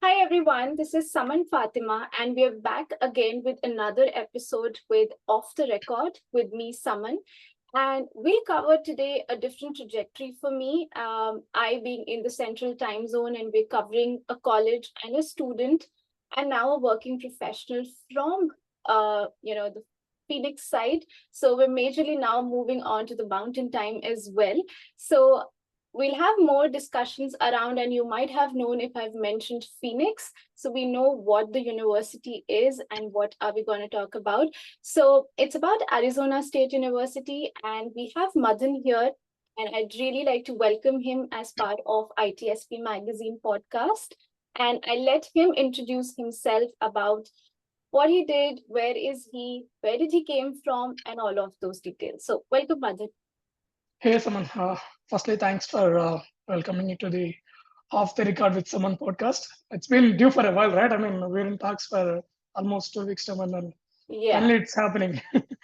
Hi everyone, this is Saman Fatima, and we're back again with another episode with Off the Record with me, Saman. And we'll cover today a different trajectory for me. I being in the central time zone, and we're covering a college and a student, and now a working professional from the Phoenix side. So we're majorly now moving on to the mountain time as well. So we'll have more discussions around, and you might have known if I've mentioned Phoenix. So we know what the university is and what are we going to talk about. So it's about Arizona State University, and we have Madhan here. And I'd really like to welcome him as part of ITSP Magazine podcast. And I let him introduce himself about what he did, where is he, where did he came from, and all of those details. So welcome, Madhan. Hey, Saman. Firstly, thanks for welcoming me to the Off the Record with Saman podcast. It's been due for a while, right? I mean, we're in talks for almost 2 weeks, Saman, and Yeah. finally it's happening.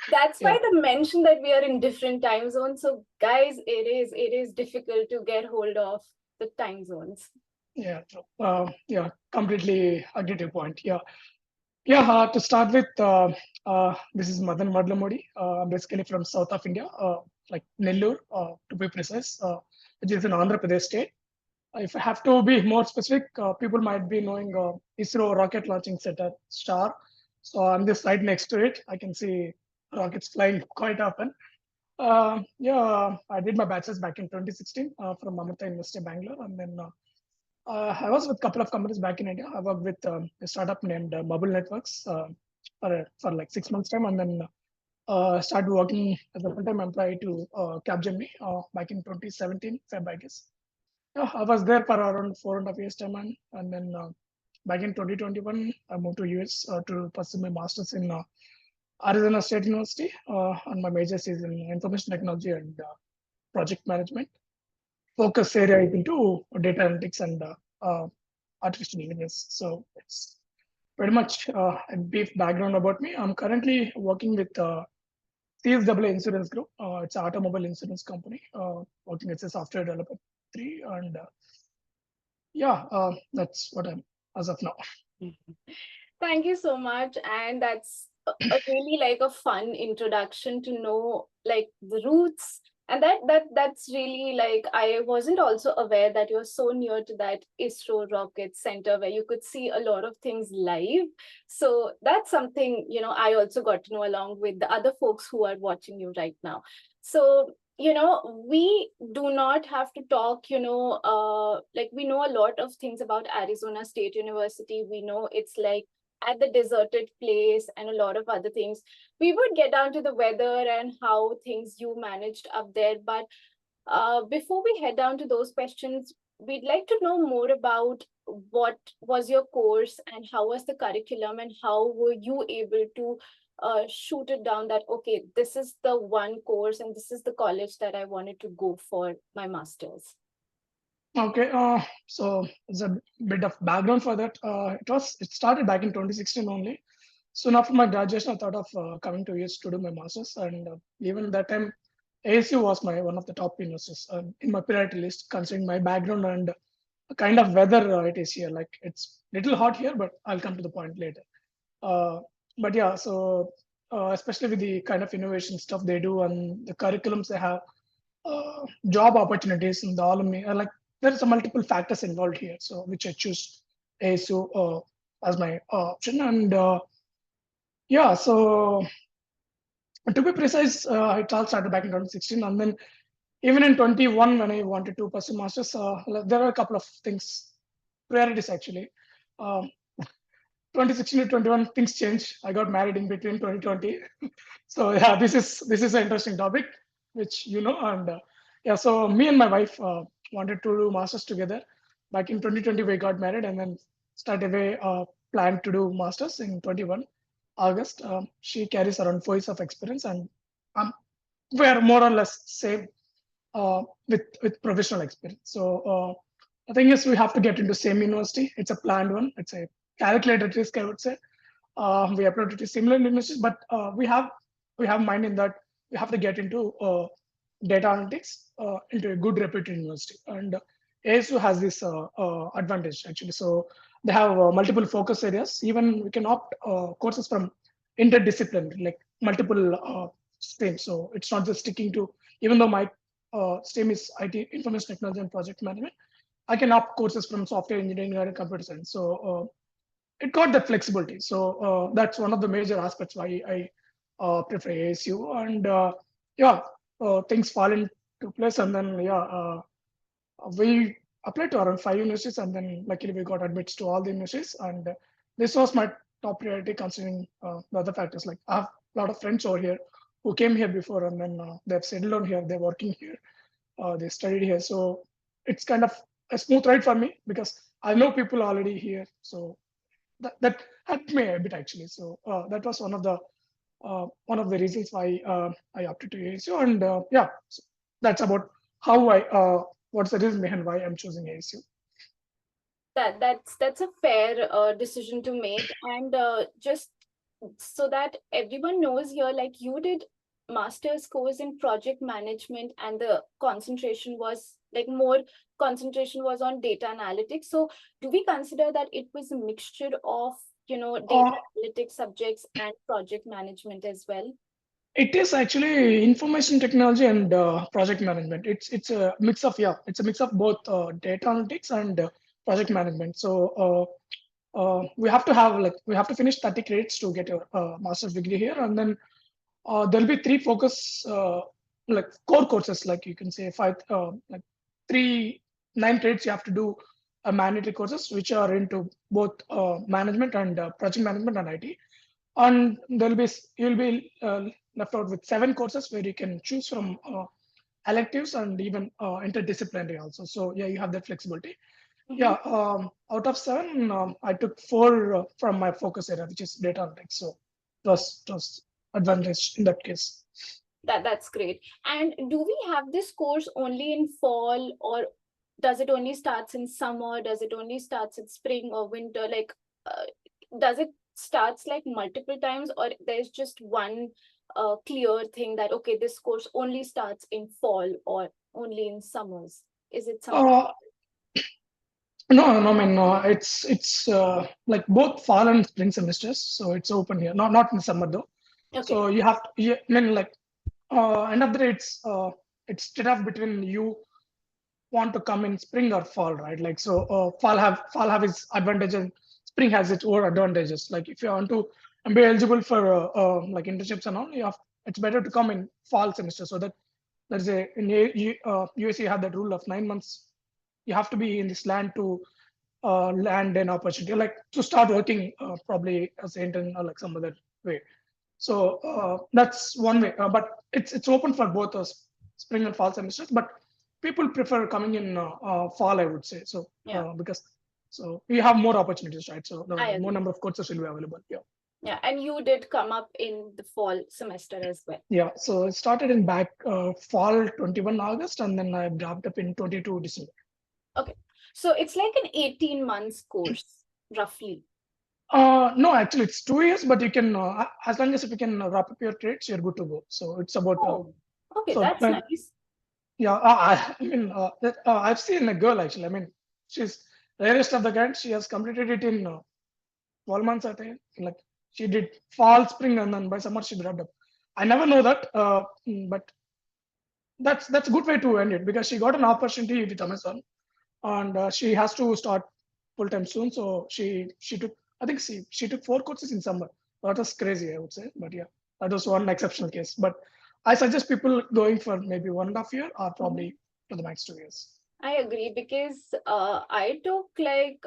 That's Yeah, why the mention that we are in different time zones. So guys, it is difficult to get hold of the time zones. yeah, yeah. Completely agree to your point. Yeah. To start with, this is Madhan Vadlamudi. I'm basically from south of India, like Nellore, to be precise, which is in Andhra Pradesh state. If I have to be more specific, people might be knowing ISRO rocket launching center star. So I'm just right next to it. I can see rockets flying quite often. Yeah, I did my bachelor's back in 2016 from Amrita University, Bangalore, and then I was with a couple of companies back in India. I worked with a startup named Bubble Networks for like 6 months time, and then started working as a full-time employee to Capgemini back in 2017, Feb, I guess. Yeah, I was there for around 4.5 years time, and then back in 2021, I moved to US to pursue my master's in Arizona State University, and my majors is in information technology and project management. Focus area is into data analytics and artificial intelligence. So it's pretty much a brief background about me. I'm currently working with CSAA Insurance Group. It's an automobile insurance company. Working as a software developer three, and yeah, that's what I'm as of now. Thank you so much. And that's a really like a fun introduction to know like the roots. And that's really like I wasn't also aware that you're so near to that ISRO rocket center where you could see a lot of things live. So that's something, I also got to know along with the other folks who are watching you right now. So we do not have to talk, like we know a lot of things about Arizona State University. We know it's like at the deserted place and a lot of other things. We would get down to the weather and how things you managed up there. But before we head down to those questions, we'd like to know more about what was your course and how was the curriculum and how were you able to shoot it down that, okay, this is the one course and this is the college that I wanted to go for my master's. Okay, so there's a bit of background for that. It started back in 2016 only. Soon after my graduation, I thought of coming to US to do my masters, and even that time, ASU was my one of the top universities in my priority list, considering my background and the kind of weather it is here. Like it's little hot here, but I'll come to the point later. Uh, but yeah, so especially with the kind of innovation stuff they do and the curriculums they have, job opportunities and the alumni, like there's a multiple factors involved here. So which I choose ASU as my option, and yeah, so to be precise, it all started back in 2016, and then even in 21 when I wanted to pursue masters, there are a couple of things priorities actually. Um, 2016 to 21 things changed. I got married in between 2020. So yeah, this is an interesting topic, which and yeah. So me and my wife wanted to do masters together. Back in 2020, we got married, and then started a plan to do masters in 21 August. She carries around 4 years of experience, and we're more or less same with professional experience. So the thing is, we have to get into same university. It's a planned one. It's a calculated risk, I would say. We applied to similar universities, but we have mind in that we have to get into data analytics into a good reputed university. And ASU has this advantage actually. So they have multiple focus areas. Even we can opt courses from interdisciplinary, like multiple streams. So it's not just sticking to, even though my stream is IT, information technology and project management, I can opt courses from software engineering and computer science. So it got that flexibility. So that's one of the major aspects why I prefer ASU. And yeah, things fall into place. And then we applied to around 5 universities, and then luckily we got admits to all the universities. And this was my top priority considering the other factors. Like I have a lot of friends over here who came here before, and then they've settled on here. They're working here. They studied here, so it's kind of a smooth ride for me because I know people already here. So that helped me a bit actually. So that was one of the reasons why I opted to ASU. And yeah, so that's about how I what's the reason behind why I'm choosing ASU. That's a fair decision to make. And just so that everyone knows here, like you did master's course in project management, and the concentration was like more concentration was on data analytics. So do we consider that it was a mixture of, data Uh, analytics subjects and project management as well? it is actually information technology and project management. It's a mix of, yeah, it's a mix of both data analytics and project management. So we have to have, like, we have to finish 30 credits to get your master's degree here, and then there'll be three focus like core courses, like you can say five, like three 9 credits you have to do mandatory courses which are into both management and project management and IT. And you'll be left out with 7 courses where you can choose from electives and even interdisciplinary also. So yeah, you have that flexibility. Mhm. Yeah, out of 7, I took 4 from my focus area, which is data analytics. So it was advantage in that case. That's great. And do we have this course only in fall, or does it only starts in summer? Does it only starts in spring or winter? Like, uh, does it starts like multiple times, or there's just one clear thing that okay, this course only starts in fall or only in summers? Is it something? Uh, no, I mean, it's like both fall and spring semesters, so it's open here. Not in summer though. Okay. So you have to, yeah, I mean, like end of the day, it's straight off between you want to come in spring or fall, right? Like so, fall have its advantages, and spring has its own advantages. Like if you want to be eligible for like internships and all, it's better to come in fall semester, so that there's a in USA you have that rule of 9 months. You have to be in this land to land an opportunity, like to start working probably as an intern or like some other way. So that's one way, but it's open for both spring and fall semesters. But people prefer coming in fall, I would say. So Yeah, because so we have more opportunities, right? So I the more agree. number of courses will be available. Yeah, Yeah, and you did come up in the fall semester as well. yeah. So it started in back fall 21 August, and then I wrapped up in 22 December. Okay. So it's like an 18 months course, roughly. No, actually, it's 2 years, but you can, as long as if you can wrap up your trades, you're good to go. So it's about, Oh, okay, so that's nice. yeah, I mean, I've seen a girl actually. I mean, she's rarest of the kind. She has completed it in 12 months, I think. Like she did fall, spring, and then by summer she wrapped up. I never know that, but that's a good way to end it because she got an opportunity with Amazon, and she has to start full time soon. So she took, I think she took 4 courses in summer. That was crazy, I would say. But yeah, that was one exceptional case. But I suggest people going for maybe 1.5 year or Mhm. probably to the max 2 years. I agree because I took like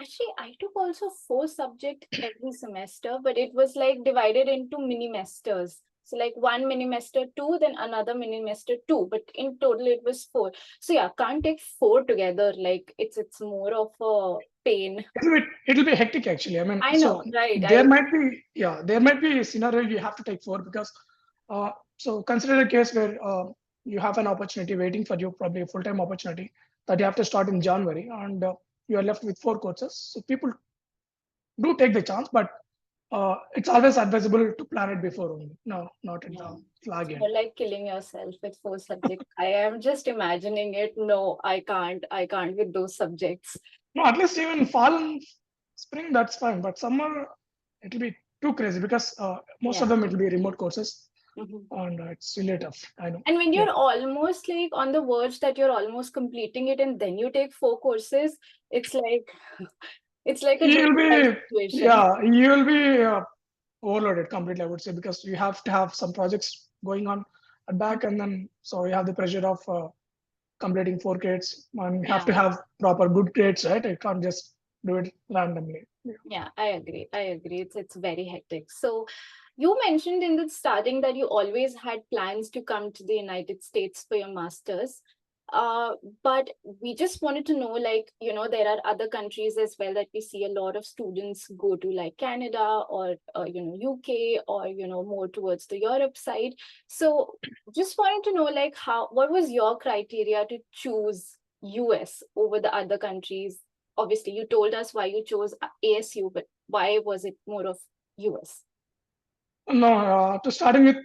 actually I took also 4 subject every semester, but it was like divided into mini mesters. So like one mini mester two, then another mini mester two, but in total it was 4. So yeah, can't take 4 together. Like it's more of a pain. It'll be hectic actually. I mean, I so know, right? there might be, yeah, there might be a scenario you have to take 4 because so consider a case where you have an opportunity waiting for you, probably a full-time opportunity that you have to start in January, and you are left with 4 courses. So people do take the chance, but it's always advisable to plan it before only. No, not at Yeah. the flag You're end. like killing yourself with 4 subjects. I am just imagining it. No, I can't. I can't with those subjects. No, at least even fall and spring, that's fine. But summer, it'll be too crazy because most of Yeah. them it'll be remote courses, Mhm. and it's really tough. I know. And when Yeah, you're almost like on the verge that you're almost completing it, and then you take 4 courses, it's like it's like a do you'll or die be situation. yeah, you'll be overloaded completely. I would say because you have to have some projects going on at back, and then so you have the pressure of completing 4 grades, and you have to Yeah. have proper good grades, right? You can't just do it randomly. Yeah. Yeah, I agree. I agree. It's very hectic. So you mentioned in the starting that you always had plans to come to the United States for your master's. Uh, but we just wanted to know, like, there are other countries as well that we see a lot of students go to, like Canada or, UK or, more towards the Europe side. So just wanted to know, like, what was your criteria to choose US over the other countries? Obviously you told us why you chose ASU, but why was it more of US? No, to starting with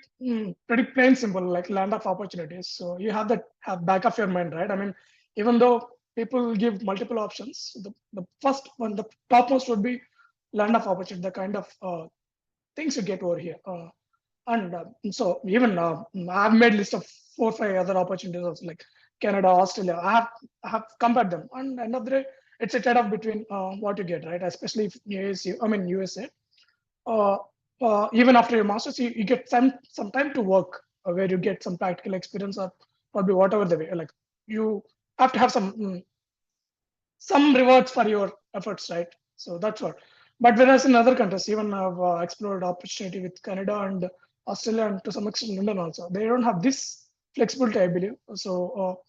pretty plain simple, like land of opportunities. So you have that have back of your mind, right? I mean, even though people give multiple options, the first one, the topmost would be land of opportunity, the kind of things you get over here. And so even I've made list of 4 or 5 other opportunities also, like Canada, Australia. I have compared them, and end of the day, it's a trade-off between what you get, right? Especially if ASU, I mean USA. Uh, Even after your masters, you get some time to work, where you get some practical experience, or probably whatever the way. Like you have to have some rewards for your efforts, right? So that's what. But whereas in other countries, even I've explored opportunity with Canada and Australia, and to some extent London also, they don't have this flexibility, I believe. So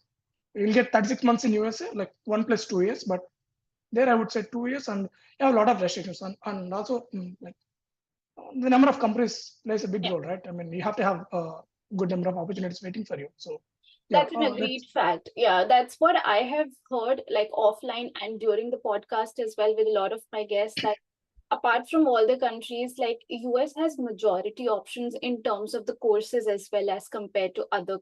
you'll get 36 months in USA, like 1 plus 2 years, but there I would say 2 years, and you have a lot of restrictions, and also like the number of companies plays a big Yeah, role, right? I mean, you have to have a good number of opportunities waiting for you. So yeah, that's an agreed that's fact. Yeah, that's what I have heard, like offline and during the podcast as well, with a lot of my guests, that apart from all the countries, like US has majority options in terms of the courses as well as compared to other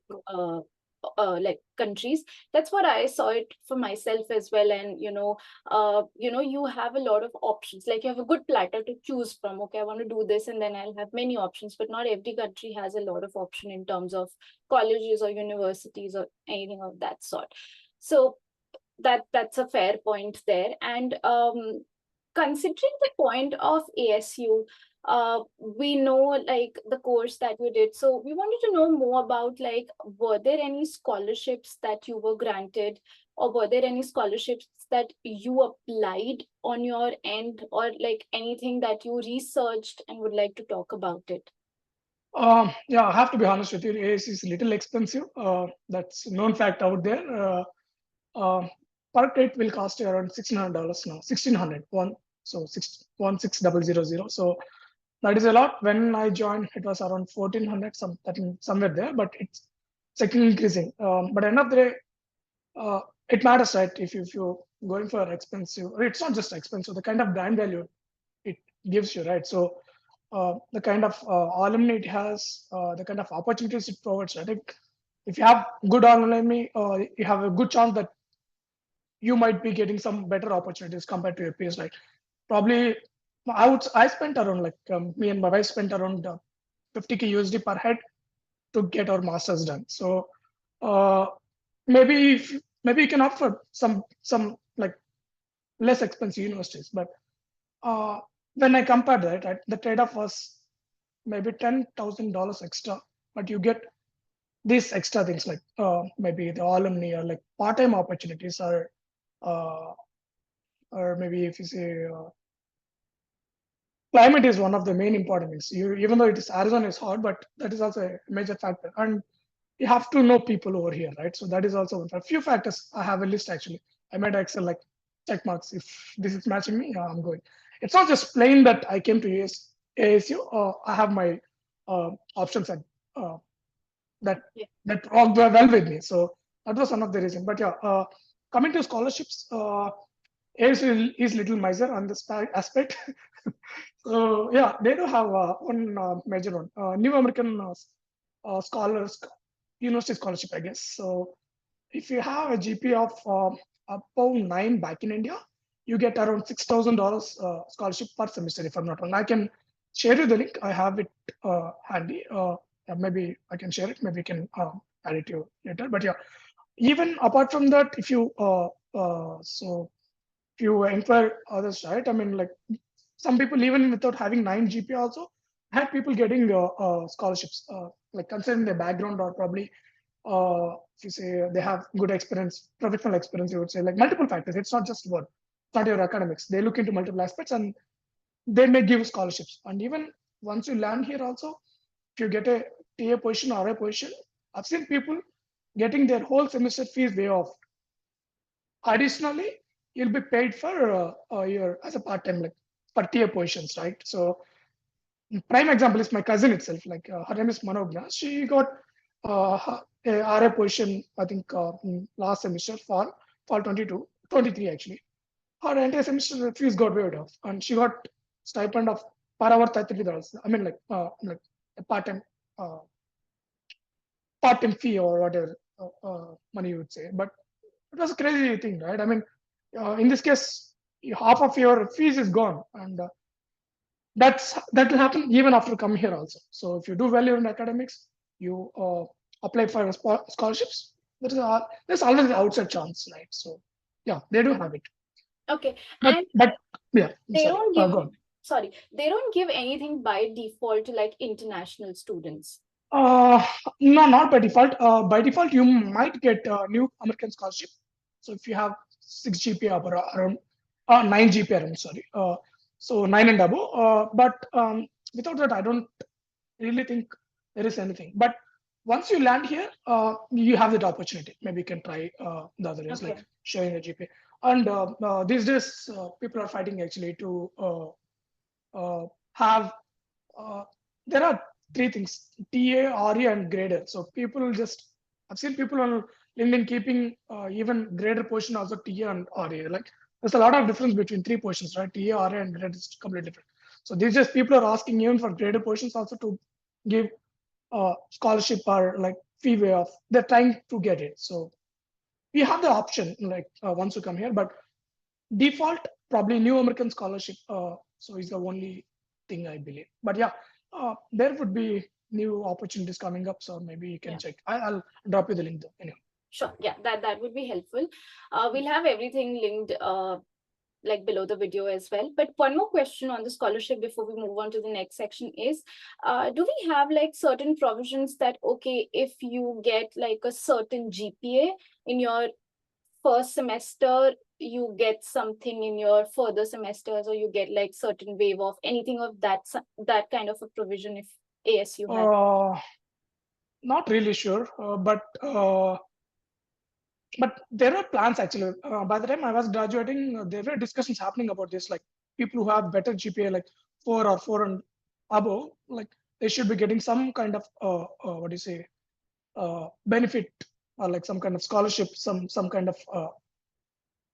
like countries. That's what I saw it for myself as well. And you have a lot of options, like you have a good platter to choose from. Okay, I want to do this, and then I'll have many options, but not every country has a lot of option in terms of colleges or universities or anything of that sort. So that's a fair point there. And considering the point of ASU, we know like the course that you did. So we wanted to know more about, like, were there any scholarships that you were granted, or were there any scholarships that you applied on your end, or like anything that you researched and would like to talk about it? yeah. I have to be honest with you. AAC is a little expensive. That's a known fact out there. Uh, Per credit will cost you around $1,600 now. 1,600 one. So 1616000. So that is a lot. When I joined, it was around 1,400, somewhere there. But it's actually increasing. But end of the day, uh, it matters, right? If you're going for expensive, or it's not just expensive, the kind of brand value it gives you, right? So the kind of alumni it has, the kind of opportunities it provides. I think if you have good alumni, you have a good chance that you might be getting some better opportunities compared to your peers, right? Probably, I spent around like me and my wife spent around 50K USD per head to get our masters done. So uh, maybe you can opt for some like less expensive universities. But uh, when I compared that, the trade-off was maybe $10,000 extra, but you get these extra things like maybe the alumni or like part-time opportunities, uh, or maybe if you say climate is one of the main important things. Even though it is Arizona is hot, but that is also a major factor. And you have to know people over here, right? So that is also a few factors. I have a list actually. I made Excel like check marks. If this is matching me, yeah, I'm going. It's not just plain that I came to ASU. I have my options uh, that Yeah. that worked well with me. So that was one of the reasons. But yeah, coming to scholarships, ASU is little miser on this aspect. So yeah, they do have one major one, New American Scholars University Scholarship, I guess. So if you have a GPA of above 9 back in India, you get around $6,000 scholarship per semester, if I'm not wrong. I can share you the link. I have it handy. Maybe I can share it. Maybe you can add it to you later. But yeah, even apart from that, if you if you inquire others, right? I mean, like some people even without having 9 GPA also had people getting scholarships, like considering their background or probably if you say they have good experience, professional experience, you would say like multiple factors. It's not just one, it's not your academics. They look into multiple aspects and they may give scholarships. And even once you land here also, if you get a TA position or a position, I've seen people getting their whole semester fees way off. Additionally, you'll be paid for your as a part-time like per TA positions, right? So prime example is my cousin itself. Like her name is Manogna. She got a RA position, I think, last semester fall 22, 23 actually. Her entire semester fees got waived off, and she got stipend of per hour $33. I mean, like a uh, part-time fee or whatever money you would say. But it was a crazy thing, right? I mean, in this case, half of your fees is gone, and that will happen even after coming here also. So if you do well in academics, you apply for scholarships. There's always an outside chance, right? So yeah, they do have it. Okay, But and but yeah, I'm they sorry. don't give, Go on. sorry, they don't give anything by default to like international students. Uh, no, not by default. By default, you might get a new American scholarship. So if you have 6 GPA or around 9 GPA, I'm sorry. So 9 and above. But without that, I don't really think there is anything. But once you land here, you have that opportunity. Maybe you can try the other ways, like Okay. showing a GPA. And these days, people are fighting actually to have uh, there are three things: TA, RE, and grader. So people just I've seen people on LinkedIn keeping even grader portion also TA and RE. Like there's a lot of difference between three portions, right? TA, RE, and grader is completely different. So these just people are asking even for grader portions also to give scholarship or like fee way off. They're trying to get it. So we have the option like once you come here, but default probably new American scholarship. So is the only thing I believe. But yeah, there would be new opportunities coming up. So maybe you can Yeah. check. I'll drop you the link though. Anyway. Sure. Yeah, that would be helpful. We'll have everything linked like below the video as well. But one more question on the scholarship before we move on to the next section is, do we have like certain provisions that, okay, if you get like a certain GPA in your first semester, you get something in your further semesters, or you get like certain waive off, anything of that kind of a provision if ASU has? Uh, Not really sure, but there are plans actually. By the time I was graduating, there were discussions happening about this. Like people who have better GPA, like 4 and above, like they should be getting some kind of what do you say benefit or like some kind of scholarship, some kind of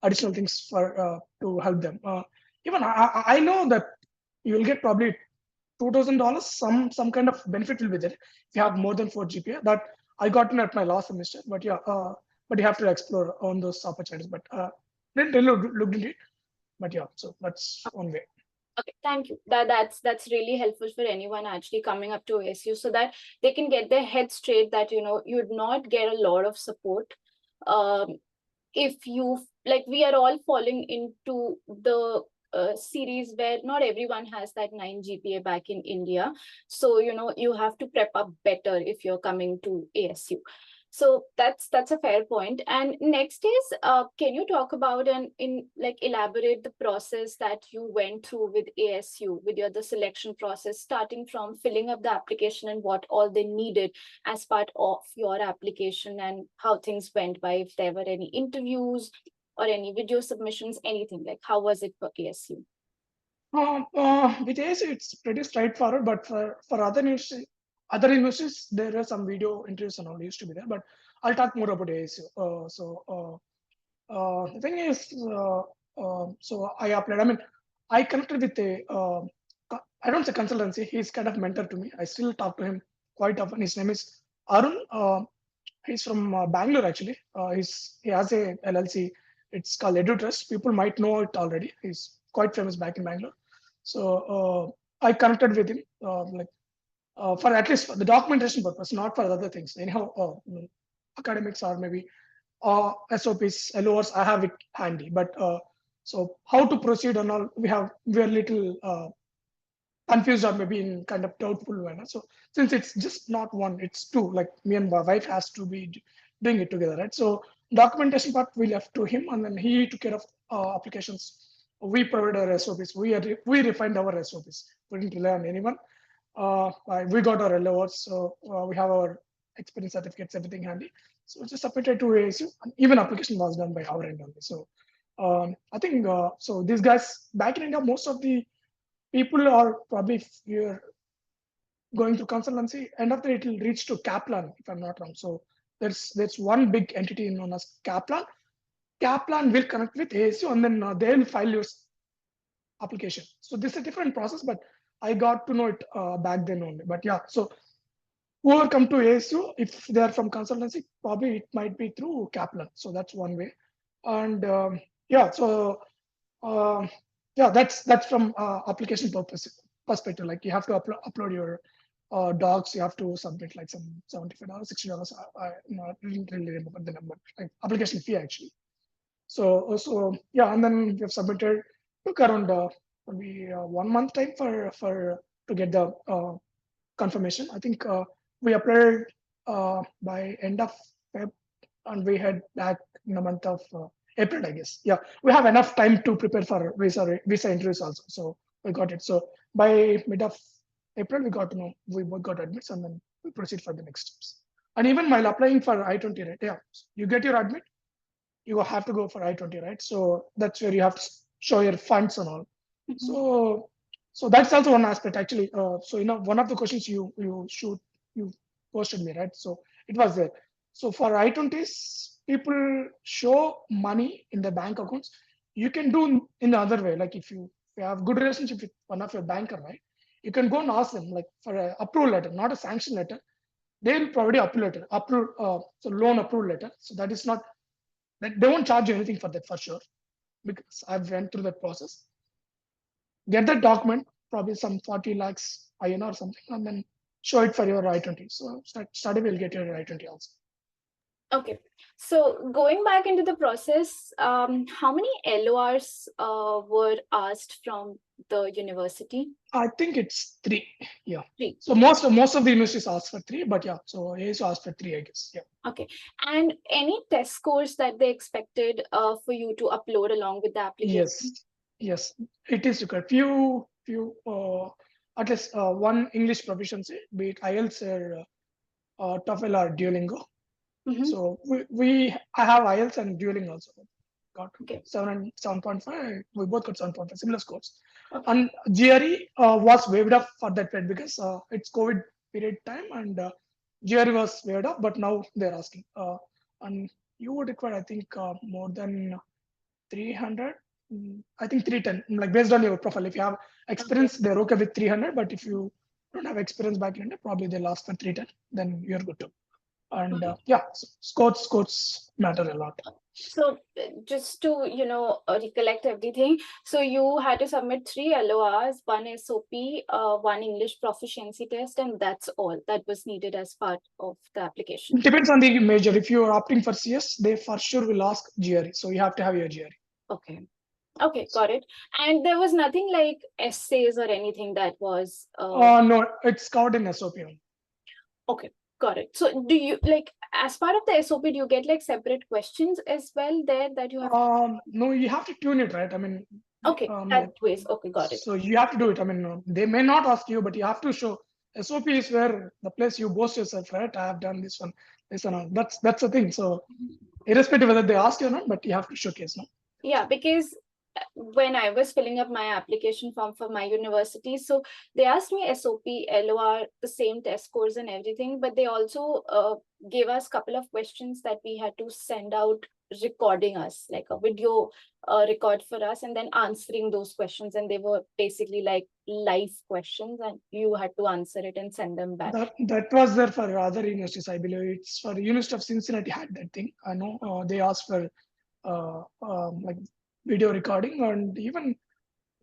additional things for to help them. Even I know that you will get probably $2,000. Some kind of benefit will be there if you have more than 4 GPA. That I got in at my last semester. But yeah, but you have to explore on those opportunities. But didn't really look into it. But yeah, so that's one way. Okay, thank you. That's really helpful for anyone actually coming up to ASU, so that they can get their head straight that you'd not get a lot of support. If you like, we are all falling into the series where not everyone has that 9 GPA back in India. So you have to prep up better if you're coming to ASU. So that's a fair point. And next is, can you talk about and in like elaborate the process that you went through with ASU, with your the selection process, starting from filling up the application and what all they needed as part of your application, and how things went by, if there were any interviews or any video submissions, anything like how was it for ASU? With ASU, it's pretty straightforward. But for other universities, there are some video interviews and all used to be there. But I'll talk more about ASU. The thing is, so I applied. I mean, I connected with a I don't say consultancy. He's kind of mentor to me. I still talk to him quite often. His name is Arun. He's from Bangalore actually. He has a LLC. It's called EduTrust. People might know it already. He's quite famous back in Bangalore. So I connected with him for at least for the documentation purpose, not for other things. Anyhow, academics or maybe SOPs, LORs, I have it handy. But so how to proceed and all, we're little confused or maybe in kind of doubtful manner. So since it's just not one, it's two. Like me and my wife has to be doing it together, right? So documentation part we left to him, and then he took care of applications. We provided our SOPs. We refined our SOPs. We didn't rely on anyone. We got our LORs, so we have our experience certificates, everything handy. So just submitted to ASU, and even application was done by our end only. So I think so. These guys back in India, most of the people are probably if you're going to consultancy, end of the day it will reach to Kaplan, if I'm not wrong. So there's one big entity known as Kaplan. Kaplan will connect with ASU and then they'll file your application. So this is a different process, but I got to know it back then only. But yeah, so whoever come to ASU, if they are from consultancy, probably it might be through Kaplan. So that's one way. And yeah, so um, yeah, that's from application purpose perspective. Like you have to upload your docs. You have to submit like some $75, $60. I didn't really remember the number. Like application fee actually. So yeah, and then we have submitted. Took around maybe 1 month time for to get the confirmation. I think we applied by end of Feb, and we had back in the month of April, I guess. Yeah, we have enough time to prepare for visa interviews also. So we got it. So by mid of April, we got to know we both got admits, and then we proceed for the next steps. And even while applying for I-20, right? Yeah, you get your admit, you have to go for I-20, right? So that's where you have to show your funds and all. Mhm. So so that's also one aspect actually. So one of the questions you posted me, right? So it was there. So for I-20s, people show money in the bank accounts. You can do in the other way. Like if you have good relationship with one of your banker, right? You can go and ask them like for a approval letter, not a sanction letter. They will provide you so loan approval letter. So that is not that they won't charge you anything for that for sure because I've went through that process. Get that document, probably some 40 lakhs INR or something, and then show it for your I-20. So study will get your I-20 also. Okay, so going back into the process, how many LORs were asked from the university? I think it's three. Yeah. Three. So most of the universities ask for three, but yeah. So ASU asked for three, I guess. Yeah. Okay, and any test scores that they expected for you to upload along with the Yes. application? Yes. It is required. Few at least one English proficiency, be it IELTS or TOEFL or Duolingo. Mm-hmm. So I have IELTS and Duolingo also. Got Okay. 7.5. We both got 7.5, similar scores. Okay. And GRE was waived off for that period because it's COVID period time and GRE was waived off, but now they're asking. And you would require, I think, more than 300. I think 310, like based on your profile. If you have Okay. experience, they're okay with 300, but if you don't have experience back in India, probably they'll ask for 310, then you're good to. And Okay. yeah, so scores matter a lot. So just to recollect everything, so you had to submit 3 LORs, one SOP, one English proficiency test, and that's all that was needed as part of the application. Depends on the major. If you are opting for CS, they for sure will ask GRE. So you have to have your GRE. Okay. Okay, got it. And there was nothing like essays or anything that was No, it's covered in SOP only. okay, got it. So do you like as part of the SOP, do you get like separate questions as well there that you have to No, you have to tune it, right? I mean, okay, that ways. Okay, got it. so you have to do it. I mean, they may not ask you, but you have to show. SOP is where the place you boast yourself, right? I have done this one, this and all. That's the thing. So irrespective whether they ask you or not, but you have to showcase, no? Yeah, because when I was filling up my application form for my university, so they asked me SOP, LOR, the same test scores and everything, but they also gave us a couple of questions that we had to send out recording us, like a video record for us, and then answering those questions. And they were basically like life questions and you had to answer it and send them back. That was there for other universities. I believe it's for University of Cincinnati had that thing. I know they asked for like video recording, and even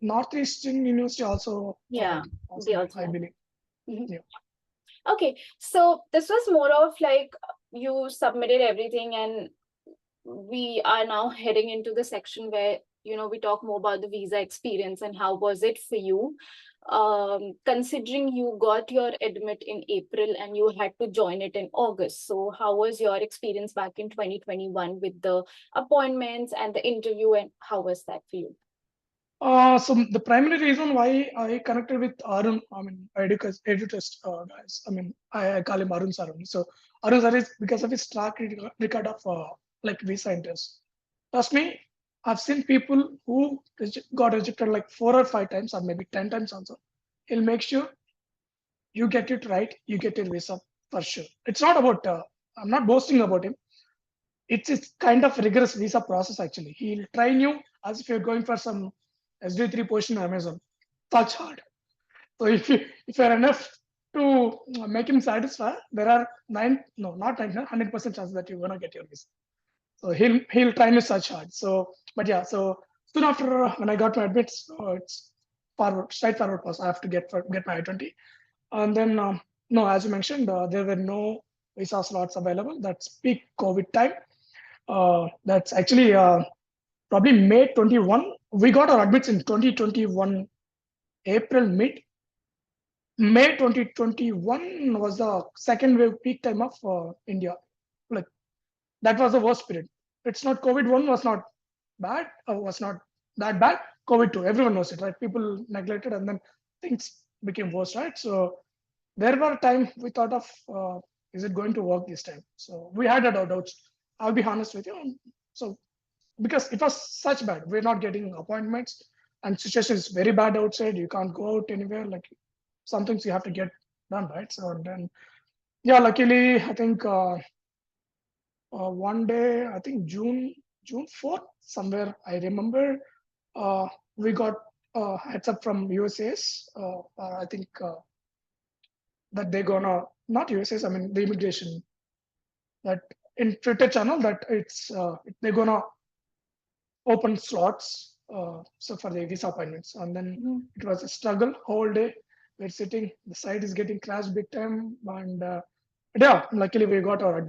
Northeastern University also Yeah, asked they that, also I have. believe. Mhm. Yeah. Okay, so this was more of like you submitted everything, and we are now heading into the section where we talk more about the visa experience and how was it for you, considering you got your admit in April and you had to join it in August. So how was your experience back in 2021 with the appointments and the interview, and how was that for you? So the primary reason why I connected with Arun, I mean, EduTest guys. I mean, I call him Arun sir only. So Arun sir is because of his track record of like visa interest. Trust me, I've seen people who got rejected like 4 or 5 times, or maybe 10 times also. He'll make sure you get it right, you get your visa for sure. It's not about. I'm not boasting about him. It's kind of rigorous visa process actually. He'll train you as if you're going for some SD3 position on Amazon. Such hard. So if you're enough to make him satisfied, there are not 100% chance that you're gonna get your visa. So he'll train you such hard. So but yeah, so soon after when I got my admits, it's straightforward process. I have to get my I-20, and then no, as you mentioned, there were no visa slots available. That's peak COVID time. That's actually probably May 21. We got our admits in 2021, April mid. May 2021 was the second wave peak time of India. Like that was the worst period. It's not COVID one was not bad, was not that bad. COVID two, everyone knows it, right? People neglected, and then things became worse, right? So there were time we thought of, is it going to work this time? So we had our doubts. I'll be honest with you. So because it was such bad. We're not getting appointments, and situation is very bad outside. You can't go out anywhere. Like some things you have to get done, right? So then, yeah, luckily, I think one day, I think June 4th, somewhere I remember, uh, we got heads up from USA's. I think that they're gonna not USA's. I mean the immigration that in Twitter channel that they're gonna open slots so for the visa appointments, and then Mhm. it was a struggle whole day. We're sitting, the site is getting crashed big time, and yeah, luckily we got our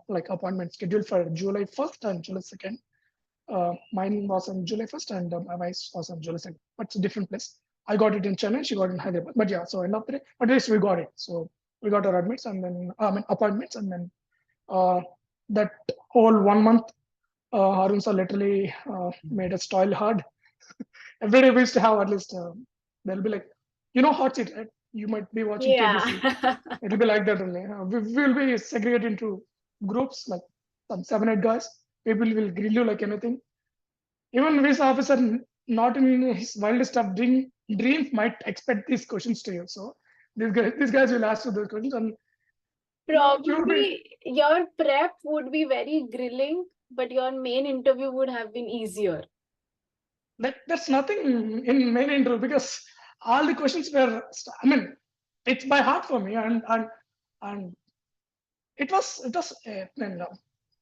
like appointment scheduled for July 1st and July 2nd. Mine was on July 1st, and my wife's was on July 2nd, but it's a different place. I got it in Chennai, she got it in Hyderabad, but yeah, so end of the day, but at least we got it. So we got our admits, and then I mean appointments, and then uh, that whole 1 month, Harun sir literally made us toil hard. Every day we used to have at least, there'll be like, hot seat, right? You might be watching KBC. Yeah. It'll be like that only. We'll be segregated into groups, like some 7, 8 guys. People will grill you like anything. Even visa officer, not in his wildest of dreams, might expect these questions to you. So these guys will ask you those questions, and you'll be Probably your prep would be very grilling, but your main interview would have been easier. that's nothing in main intro because all the questions were. I mean, it's by heart for me, and it was.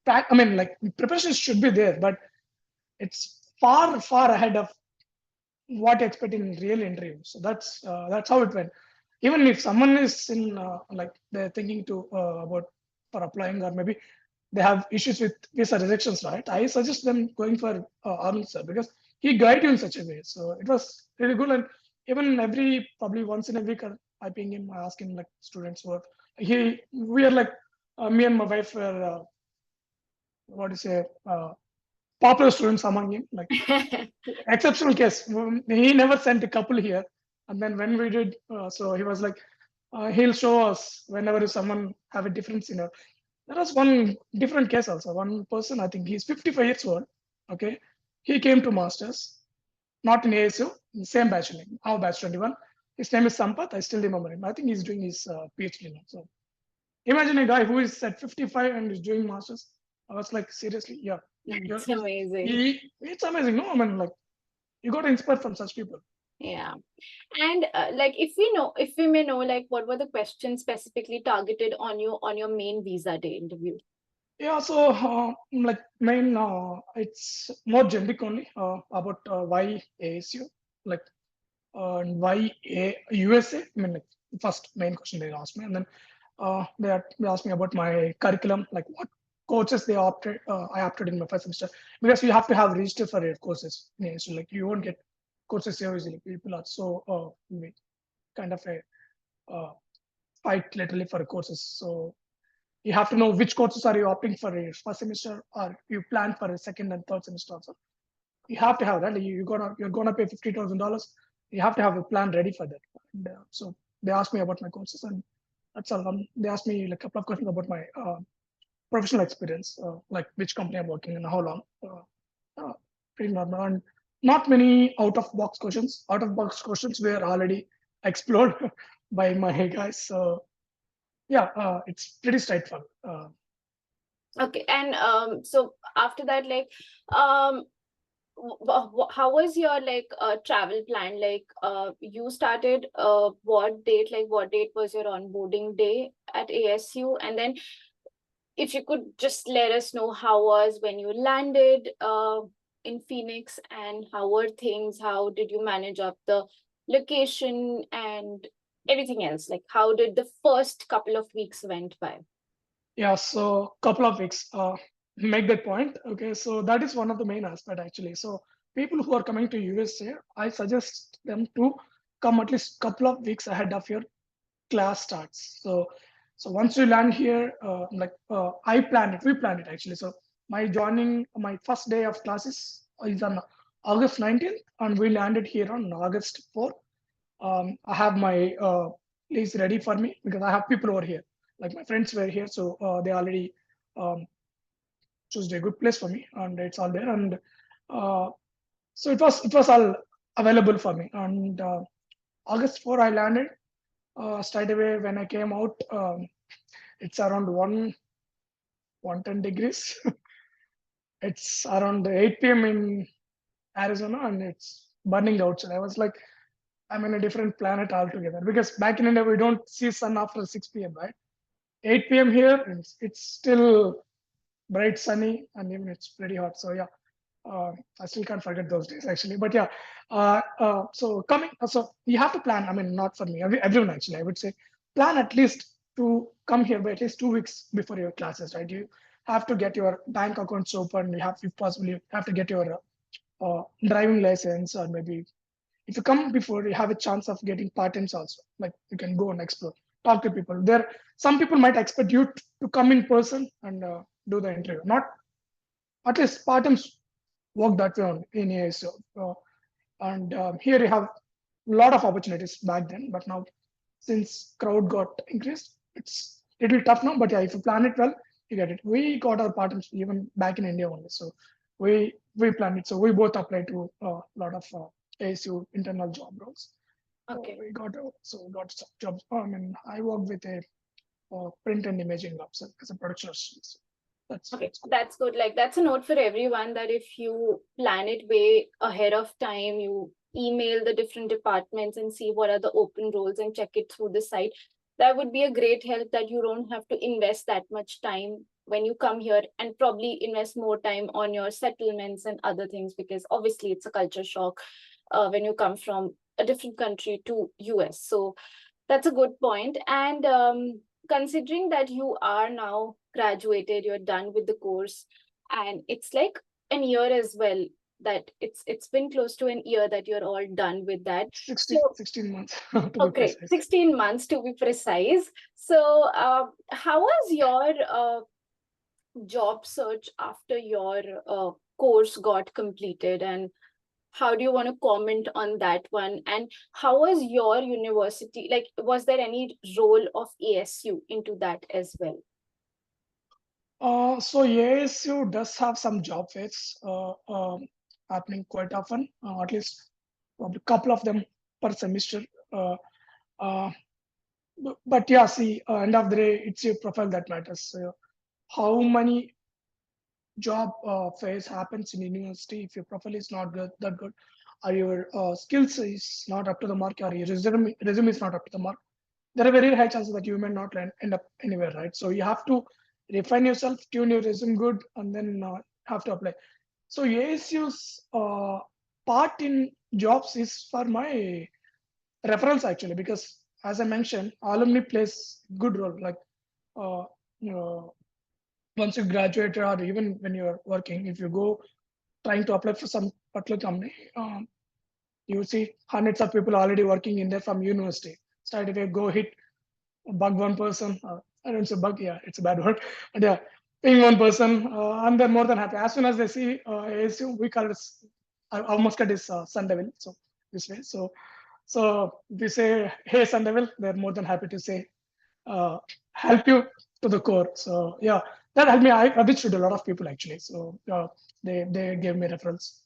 I mean, like preparation should be there, but it's far ahead of what you expect in real interview. So that's how it went. Even if someone is in like they're thinking to about for applying, or maybe they have issues with visa rejections, right? I suggest them going for Arun sir because he guide you in such a way. So it was really good, and even every probably once in a week, I ping him, I ask him like students work. We are like me and my wife were what do you say popular students among him, like exceptional case. He never sent a couple here, and then when we did, so he was like, he'll show us whenever someone have a difference. There was one different case also. One person, I think he's 55 years old. Okay, he came to masters, not in ASU, in the same batch, only, our batch 21. His name is Sampath. I still remember him. I think he's doing his PhD now. So imagine a guy who is at 55 and is doing masters. I was like, seriously, yeah, you're, It's amazing. it's amazing. No, I mean, like you got to inspire from such people. Yeah. And like if we may know, like what were the questions specifically targeted on your main visa day interview? Yeah, so like main, it's more generic only about why ASU, like and why USA. I mean, like first main question they asked me, and then they asked me about my curriculum, like what courses I opted in my first semester, because you have to have registered for your courses. Yeah, so like you won't get courses so easily. People are so kind of a uh, fight literally for courses. So you have to know which courses are you opting for a first semester or you plan for a second and third semester also. You have to have that. You're gonna pay $50,000. You have to have a plan ready for that. And, so they asked me about my courses, and that's all. They asked me like a couple of questions about my professional experience, like which company I'm working and how long. Pretty normal, and not many out of box questions. Out of box questions were already explored by my guys. So yeah, it's pretty straightforward. Okay. And so after that, like um how was your like travel plan? Like you started what date was your onboarding day at ASU? And then if you could just let us know how was when you landed in Phoenix, and how were things, how did you manage up the location and everything else? Like how did the first couple of weeks went by? Yeah, so couple of weeks. Make that point. Okay, so that is one of the main aspect actually. So people who are coming to USA, I suggest them to come at least couple of weeks ahead of your class starts. So once you land here, we planned it actually. So my first day of classes is on August 19th, and we landed here on August 4th. I have my place ready for me because I have people over here. Like my friends were here, so they already um, chose a good place for me, and it's all there. And uh, so it was all available for me. And August 4, I landed. Straight away when I came out, it's around 110 degrees. It's around 8 p.m. in Arizona, and it's burning outside. I was like, I'm in a different planet altogether because back in India we don't see sun after 6 p.m. right? 8 p.m. here, it's still bright, sunny, and even it's pretty hot. So yeah, I still can't forget those days actually. But yeah, so you have to plan. I mean, not for me, everyone actually. I would say plan at least to come here by at least 2 weeks before your classes, right? You have to get your bank accounts open. You have to possibly have to get your driving license, or maybe if you come before, you have a chance of getting patents also. Like you can go and explore, talk to people. There, some people might expect you to come in person and do the interview. Not at least patents work that way on in ASO. And here you have a lot of opportunities back then, but now since crowd got increased, it's little tough now. But yeah, if you plan it well, you get it. We got our patents even back in India only, so we planned it. So we both applied to a lot of ASU internal job roles. Okay. We got got some jobs. I mean, I worked with a print and imaging labs as a production assistant. So Okay, that's cool. that's good. Like that's a note for everyone that if you plan it way ahead of time, you email the different departments and see what are the open roles and check it through the site. That would be a great help that you don't have to invest that much time when you come here, and probably invest more time on your settlements and other things, because obviously it's a culture shock when you come from a different country to US. So that's a good point. And considering that you are now graduated, you're done with the course, and it's like an year as well, that it's been close to an year that you're all done with that. 16, So 16 months to be okay, precise. 16 months to be precise. So how was your job search after your course got completed, and how do you want to comment on that one? And how was your university, like was there any role of ASU into that as well? So ASU does have some job fairs happening quite often, at least probably a couple of them per semester. Uh, uh, but yeah, see, end of the day, it's your profile that matters. How many job fairs happens in university if your profile is not good, that good? or your skills is not up to the mark, or your resume is not up to the mark, there are very high chances that you may not end up anywhere, right? So you have to refine yourself, tune your resume good, and then have to apply. So ASU's part in jobs is for my referrals actually, because as I mentioned, alumni plays good role. Like uh, you know, once you graduate or even when you're working, if you go trying to apply for some particular company, you see hundreds of people already working in there from university. Straight away go hit bug one person. I don't say bug, yeah, it's a bad word. But yeah, ping one person, and they're more than happy. As soon as they see ASU, we call it, our mascot is Sun Devil. So this way. So we say, hey, Sun Devil, they're more than happy to say, uh, help you to the core. So yeah, that helped me. I reached to a lot of people actually. So they gave me referrals.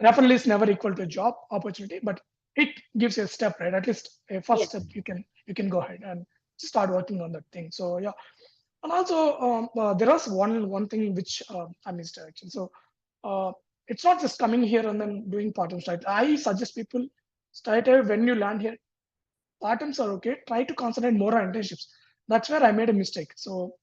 Referral is never equal to job opportunity, but it gives you a step, right? At least a first Yeah. step you can go ahead and start working on that thing. So yeah, and also there was one thing which I missed actually. So uh, it's not just coming here and then doing part-time, right? I suggest people straight away when you land here, part-times are okay. Try to concentrate more on internships. That's where I made a mistake. So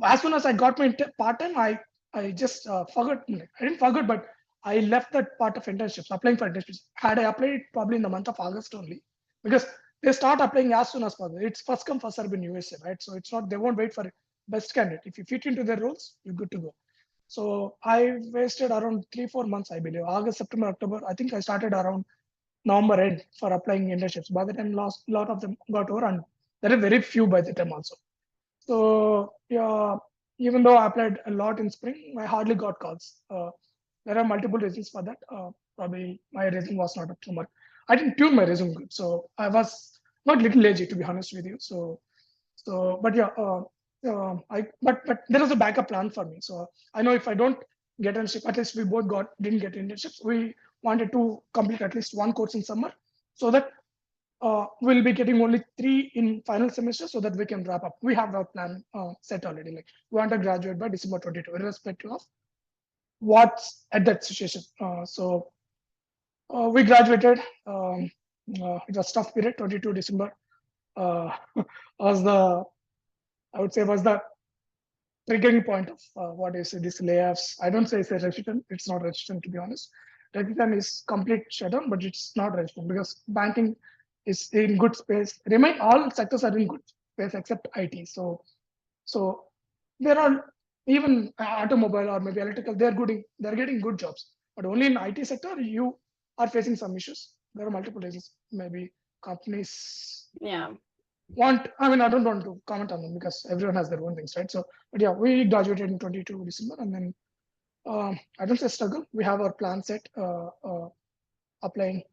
as soon as I got my part time, I just forgot. I didn't forget, but I left that part of internships, applying for internships. Had I applied it probably in the month of August only, because they start applying as soon as possible. It's first come first serve in USA, right? So it's not, they won't wait for best candidate. If you fit into their roles, you're good to go. So I wasted around 3-4 months, I believe. August, September, October. I think I started around November end for applying internships. By the time last lot of them got over, and there are very few by the time also. So yeah, even though I applied a lot in spring, I hardly got calls. There are multiple reasons for that. Probably my resume was not up to mark. I didn't tune my resume good, so I was not little lazy to be honest with you. But yeah, but there was a backup plan for me. So I know if I don't get internship, at least we both didn't get internships. We wanted to complete at least one course in summer, so that we'll be getting only 3 in final semester, so that we can wrap up. We have our plan set already. Like we want to graduate by December 22, irrespective of what's at that situation. We graduated. It was tough period. 22 December uh, was the, I would say, was the triggering point of what is these layoffs. I don't say it's a recession. It's not recession, to be honest. Recession is complete shutdown, but it's not recession because banking is in good space. Remain all sectors are in good space except IT. So there are even automobile or maybe electrical. They're good. They're getting good jobs, but only in IT sector you are facing some issues. There are multiple reasons. Maybe companies Yeah. I mean, I don't want to comment on them because everyone has their own things, right? So, but yeah, we graduated in 22 December, and then I don't say struggle. We have our plan set, applying.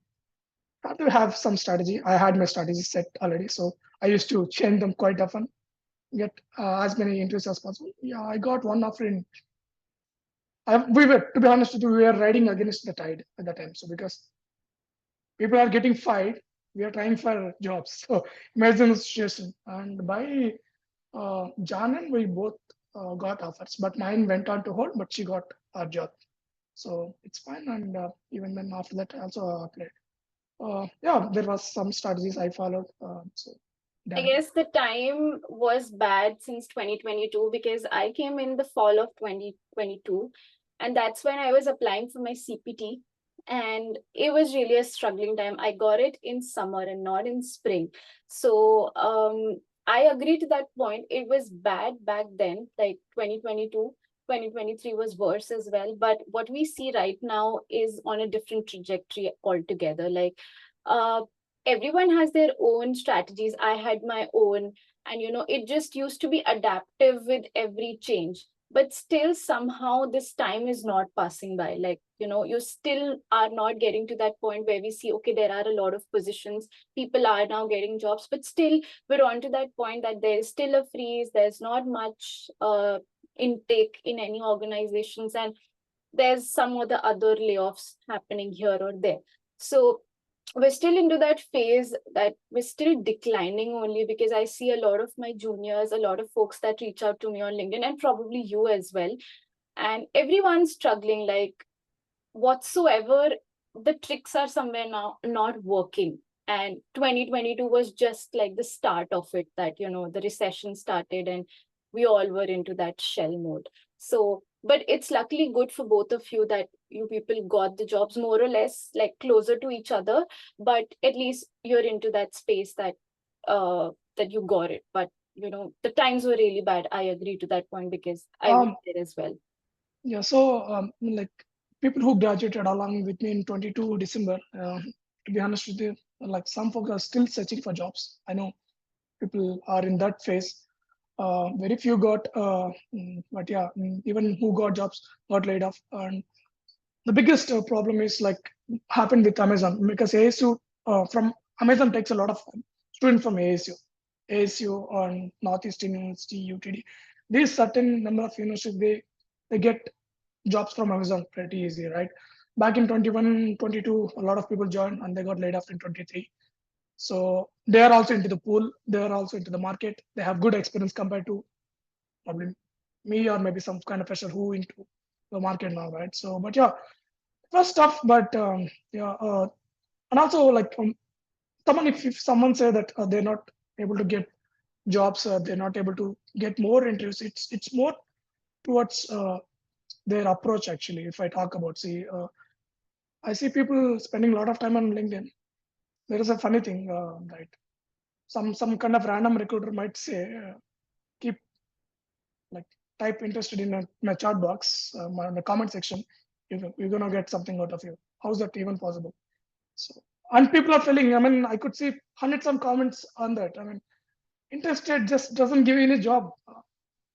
Have to have some strategy. I had my strategy set already, so I used to change them quite often. Get as many interviews as possible. Yeah, I got one offer in. We were, to be honest with you, we were riding against the tide at that time. So because people are getting fired, we are trying for jobs. So imagine the situation. And by Janan, we both got offers, but mine went on to hold, but she got her job. So it's fine. And even then after that, I also applied. Yeah, there was some strategies I followed. So I done. guess the time was bad since 2022 because I came in the fall of 2022, and that's when I was applying for my CPT. And it was really a struggling time. I got it in summer and not in spring. So I agree to that point. It was bad back then, like 2022. 2023 was worse as well. But what we see right now is on a different trajectory altogether. Like uh, everyone has their own strategies. I had my own, and it just used to be adaptive with every change. But still, somehow, this time is not passing by. Like, you still are not getting to that point where we see, okay, there are a lot of positions, people are now getting jobs, but still, we're on to that point that there's still a freeze, there's not much intake in any organizations, and there's some of the other layoffs happening here or there. So we're still into that phase that we're still declining only because I see a lot of my juniors, a lot of folks that reach out to me on LinkedIn, and probably you as well. And everyone's struggling. Like whatsoever, the tricks are somewhere now not working. And 2022 was just like the start of it, that the recession started and we all were into that shell mode. So but it's luckily good for both of you that you people got the jobs more or less like closer to each other, but at least you're into that space that you got it. But the times were really bad. I agree to that point because I was Um, there as well. yeah, so like people who graduated along with me in 22 December, to be honest with you, like some folks are still searching for jobs. I know people are in that phase. Very few got, but yeah, even who got jobs got laid off. And the biggest problem is like happened with Amazon, because ASU from Amazon takes a lot of students from ASU on Northeastern University, UTD. These certain number of universities, they get jobs from Amazon pretty easy, right? Back in 21, 22, a lot of people joined and they got laid off in 23. So they are also into the pool. They are also into the market. They have good experience compared to probably me or maybe some kind of fresher who into the market now, right? So, but yeah, it was tough. But yeah, and also like someone, if someone say that they're not able to get jobs, they're not able to get more interviews. It's more towards their approach actually. If I talk about, see, I see people spending a lot of time on LinkedIn. There is a funny thing, right? Some kind of random recruiter might say, keep like type interested in a chat box, in the comment section. You're gonna get something out of you. How's that even possible? So, and people are filling. I mean, I could see hundreds of comments on that. I mean, interested just doesn't give you any job.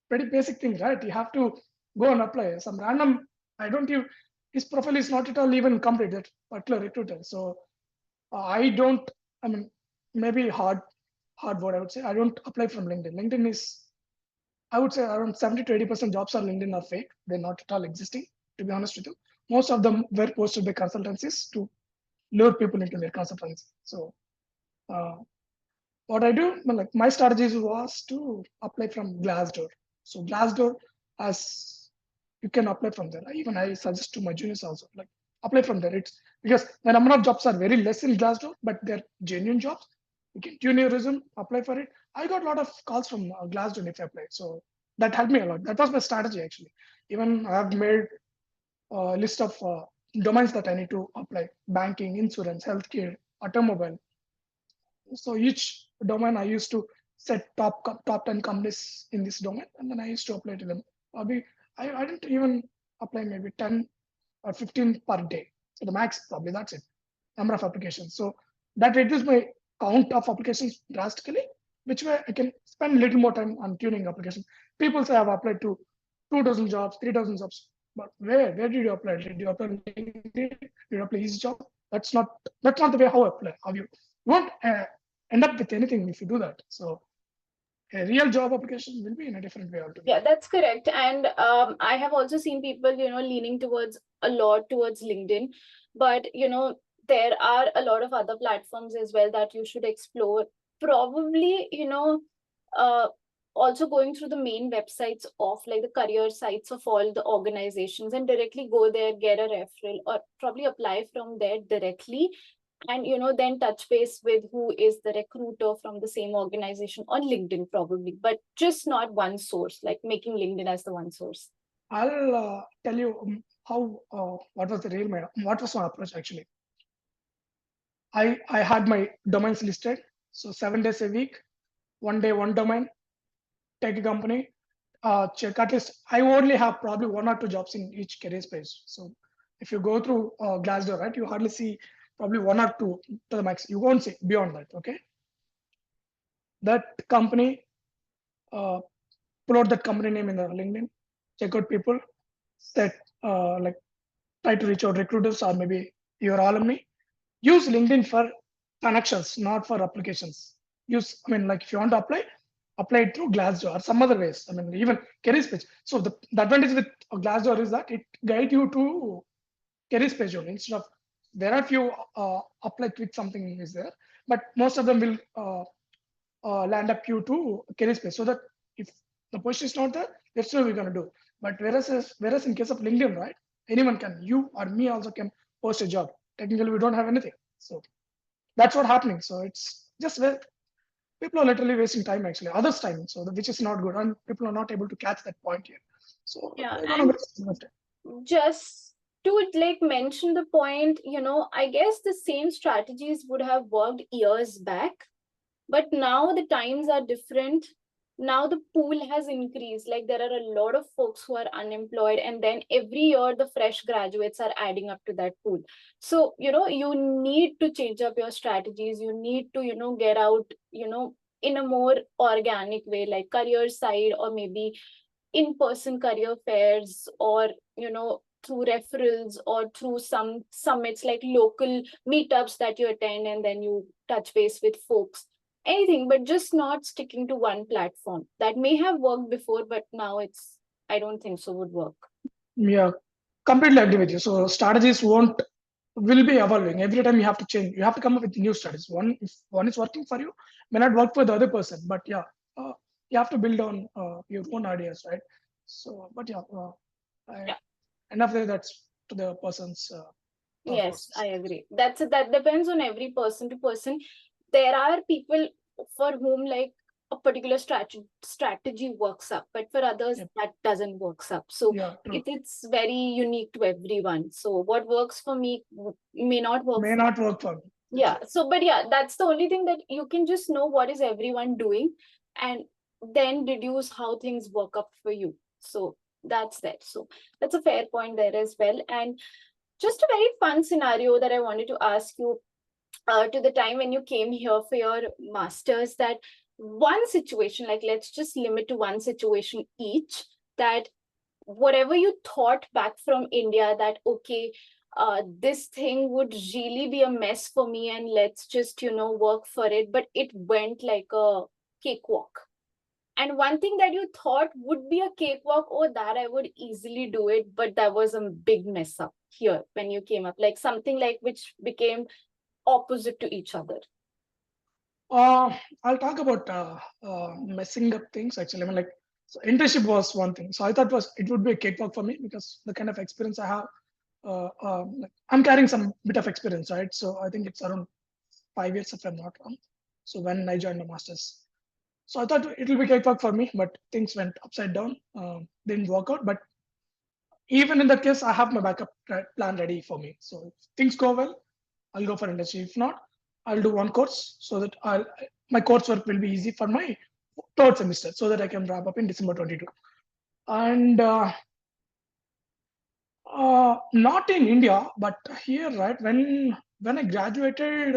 Pretty basic thing, right? You have to go and apply. Some random, I don't even, his profile is not at all even complete, that particular recruiter. So I don't, I mean, maybe hard word I would say. I don't apply from LinkedIn. LinkedIn is, I would say around 70 to 80% jobs on LinkedIn are fake. They're not at all existing, to be honest with you. Most of them were posted by consultancies to lure people into their consultancy. So uh, what I do, well, like my strategies was to apply from Glassdoor. So Glassdoor, as you can apply from there. Even I suggest to my juniors also, like apply from there. It's because the number of jobs are very less in Glassdoor, but they're genuine jobs. You can tune your resume, apply for it. I got a lot of calls from Glassdoor if I apply. So that helped me a lot. That was my strategy actually. Even I have made a list of domains that I need to apply: banking, insurance, healthcare, automobile. So each domain I used to set top 10 companies in this domain, and then I used to apply to them. Probably I didn't even apply maybe 10 or 15 per day. So the max, probably that's it. Number of applications. So that reduced my count of applications drastically, which way I can spend a little more time on tuning applications. People say I've applied to 2,000 jobs, 3,000 jobs. But where did you apply? Did you apply LinkedIn? Did you apply easy job? That's not that's not the way how I apply. How you won't end up with anything if you do that. So a real job application will be in a different way Yeah, altogether. that's correct. And I have also seen people, leaning towards a lot towards LinkedIn. But, there are a lot of other platforms as well that you should explore. Probably, uh, also going through the main websites of like the career sites of all the organizations and directly go there, get a referral, or probably apply from there directly, and then touch base with who is the recruiter from the same organization on LinkedIn, probably, but just not one source, like making LinkedIn as the one source. I'll tell you how what was the what was my approach actually. I had my domains listed. So 7 days a week, 1 day, one domain, take a company, check at least. I only have probably one or two jobs in each career space. So if you go through Glassdoor, right, you hardly see probably one or two to the max. You won't see beyond that. Okay, that company, uh, pull out that company name in the LinkedIn, check out people, set like try to reach out recruiters or maybe your alumni. Use LinkedIn for connections, not for applications. I mean, like if you want to apply it through Glassdoor or some other ways. I mean, even career page. So the advantage with Glassdoor is that it guide you to career page only instead of, there are few apply quick something is there, but most of them will land up you to career space, so that if the position is not there, that's what we're going to do. But whereas in case of LinkedIn, right, anyone can, you or me also can post a job. Technically, we don't have anything. So that's what happening. So it's just where people are literally wasting time actually, others' time. So which is not good, and people are not able to catch that point here. So Yeah, they're gonna and waste enough time. just to like mention the point, I guess the same strategies would have worked years back, but now the times are different. Now the pool has increased. Like there are a lot of folks who are unemployed, and then every year the fresh graduates are adding up to that pool. So, you need to change up your strategies. You need to, get out, in a more organic way, like career side, or maybe in-person career fairs, or through referrals, or through some summits, like local meetups that you attend, and then you touch base with folks. Anything, but just not sticking to one platform. That may have worked before, but now I don't think so would work. Yeah, completely agree with you. So strategies won't will be evolving every time. You have to change. You have to come up with new strategies. One, if one is working for you, may not work for the other person. But yeah, you have to build on your own ideas, right? So, but yeah, I, Yeah. end of the day, that's to the person's thought Yes, I process. agree. That depends on every person to person. There are people for whom like a particular strategy works up, but for others Yep. that doesn't works up. So Yeah, true. it's very unique to everyone. So what works for me may not work May for. not work for me. Yeah. True. So, but yeah, that's the only thing, that you can just know what is everyone doing, and then deduce how things work up for you. So that's that. So that's a fair point there as well. And just a very fun scenario that I wanted to ask you, to the time when you came here for your masters, that one situation, like let's just limit to one situation each, that whatever you thought back from India, that okay, this thing would really be a mess for me, and let's just, work for it, but it went like a cakewalk. And one thing that you thought would be a cakewalk, oh, that I would easily do it, but that was a big mess up here when you came up, like something like which became opposite to each other. I'll talk about messing up things actually. I mean, like, so internship was one thing. So I thought it would be a cakewalk for me because the kind of experience I have, like I'm carrying some bit of experience, right? So I think it's around 5 years if I'm not wrong. So when I joined the masters, so I thought it will be cakewalk for me, but things went upside down. Didn't work out. But even in that case, I have my backup plan ready for me. So if things go well, I'll go for industry. If not, I'll do one course so that my coursework will be easy for my third semester, so that I can wrap up in December 22. And not in India, but here, right? When I graduated,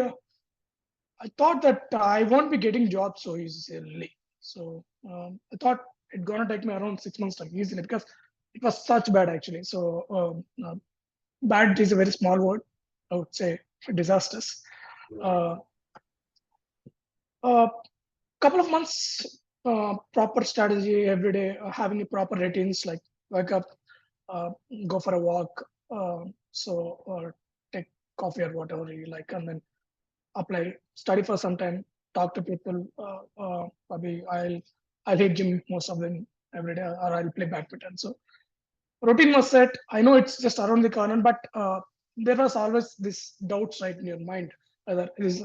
I thought that I won't be getting jobs so easily. So I thought it's gonna take me around 6 months time easily because it was such bad actually. So bad is a very small word. I would say disasters. Yeah. Uh, uh, Couple of months, proper strategy every day, having a proper routines like wake up, uh, go for a walk, or take coffee or whatever you like, and then apply, study for some time, talk to people. Probably I'll hit gym most of them every day, or I'll play badminton. So routine was set. I know it's just around the corner, but there was always this doubts right in your mind whether is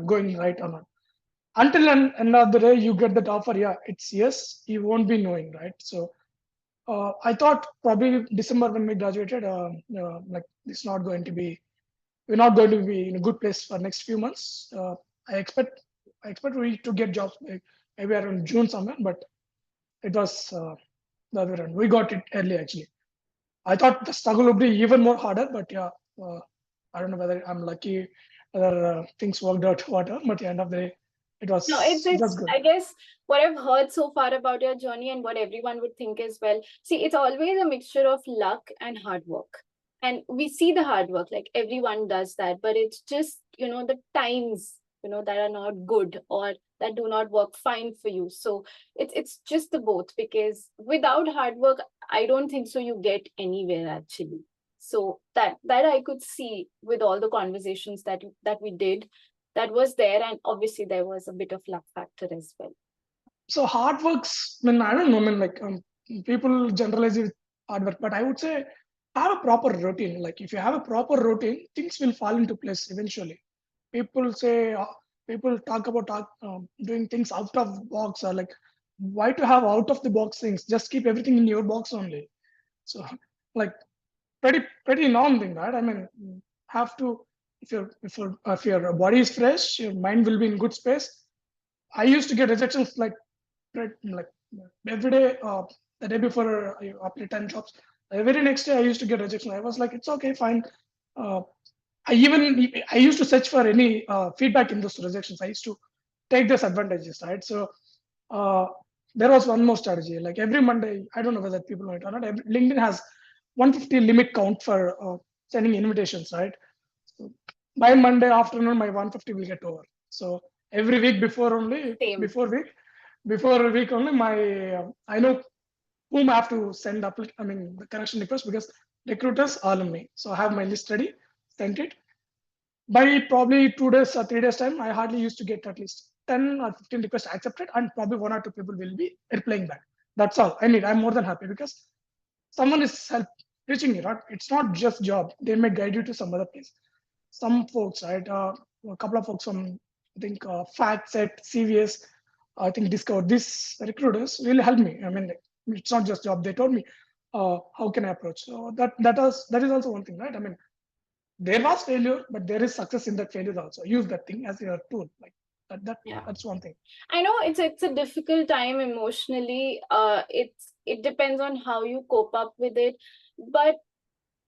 going right or not. Until end of the day, you get that offer. Yeah, it's yes. You won't be knowing, right? So I thought probably December when we graduated, like it's not going to be. We're not going to be in a good place for next few months. I expect I expect we to get jobs maybe around June somewhere, but it was the other way around. We got it early actually. I thought the struggle would be even more harder, but yeah, uh, I don't know whether I'm lucky, whether things worked out, whatever. But at the end of the day, No, it's it was it's good. I guess what I've heard so far about your journey, and what everyone would think as well. See, it's always a mixture of luck and hard work. And we see the hard work, like everyone does that, but it's just, the times, that are not good, or that do not work fine for you. So it's just the both, because without hard work, I don't think so you get anywhere actually. So that I could see with all the conversations that we did, that was there, and obviously there was a bit of luck factor as well. So hard works. I mean, I don't know. I mean, like people generalize it with hard work, but I would say have a proper routine. Like if you have a proper routine, things will fall into place eventually. People say, people talk about doing things out of box, or like, why to have out of the box things? Just keep everything in your box only. So, like, pretty normal thing, right? I mean, have to, if your body is fresh, your mind will be in good space. I used to get rejections like like every day, the day before I apply 10 jobs. The very next day I used to get rejection. I was like, it's okay, fine. Uh, I used to search for any feedback in those rejections. I used to take those advantages, right? So uh, there was one more strategy. Like every Monday, I don't know whether people know it or not. LinkedIn has 150 limit count for sending invitations, right? So by Monday afternoon, my 150 will get over. So every week Same. before a week only, my I know whom I have to send up. I mean the connection request, because recruiters all on me. So I have my list ready, sent it. By probably 2 days or 3 days time, I hardly used to get at least 10 or 15 requests accepted, and probably one or two people will be replying back. That's all I need. I'm more than happy because someone is help reaching you, right? It's not just job. They may guide you to some other place. Some folks, right? A couple of folks from, I think, FactSet, CVS, I think Discover. These recruiters really helped me. I mean, like, it's not just job. They told me how can I approach. So that is also one thing, right? I mean, there was failure, but there is success in that failure also. Use that thing as your tool. Like Yeah. that's one thing. I know it's a difficult time emotionally. It depends on how you cope up with it. But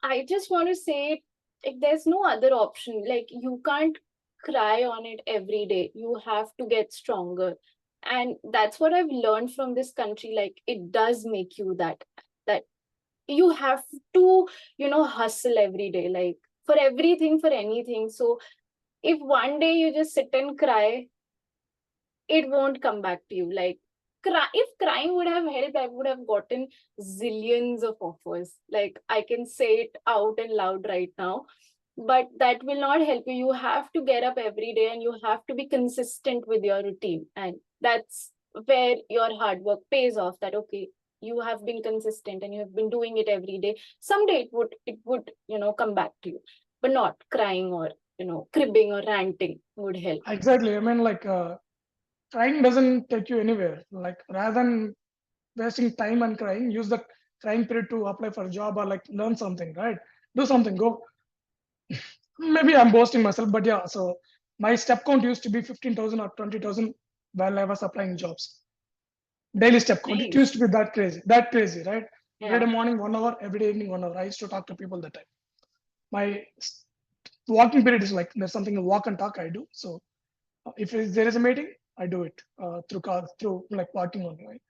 I just want to say, like, there's no other option. Like, you can't cry on it every day. You have to get stronger. And that's what I've learned from this country. Like, it does make you that you have to, hustle every day, like for everything, for anything. So if one day you just sit and cry, it won't come back to you. Like, if crying would have helped, I would have gotten zillions of offers. Like, I can say it out and loud right now, but that will not help you. You have to get up every day and you have to be consistent with your routine. And that's where your hard work pays off. That, okay, you have been consistent and you have been doing it every day. Someday it would come back to you, but not crying or cribbing or ranting would help. Exactly. I mean, like, crying doesn't take you anywhere. Like, rather than wasting time and crying, use the crying period to apply for a job or like learn something, right? Do something. Go. Maybe I'm boasting myself, but yeah. So my step count used to be 15,000 or 20,000 while I was applying jobs. Daily step count. It used Nice. to be that crazy, right? Every day Yeah. morning 1 hour, every day evening 1 hour. I used to talk to people that time. My walking period is like there's something, a walk and talk I do. So there is a meeting, I do it through cars, through like walking only, right?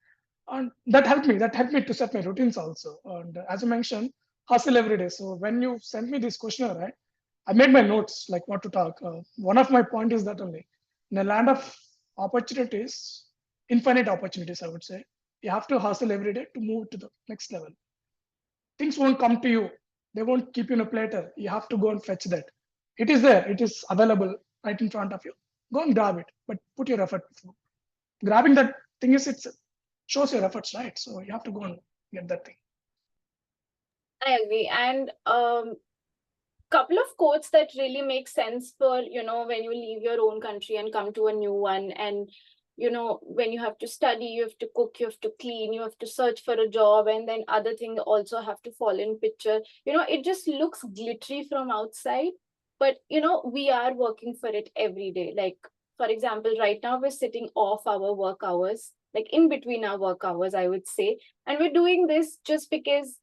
And that helped me to set my routines also. And as you mentioned, hustle every day. So when you sent me this questionnaire, right, I made my notes like what to talk. One of my point is that only in a land of opportunities, infinite opportunities, I would say, you have to hustle every day to move to the next level. Things won't come to you. They won't keep you in a platter. You have to go and fetch that. It is there. It is available right in front of you. Go and grab it, but put your effort. Grabbing that thing is, it shows your efforts, right? So you have to go and get that thing. I agree. And couple of quotes that really make sense for, when you leave your own country and come to a new one. And, when you have to study, you have to cook, you have to clean, you have to search for a job, and then other things also have to fall in picture. It just looks glittery from outside, but, we are working for it every day. Like, for example, right now we're sitting off our work hours, like in between our work hours, I would say. And we're doing this just because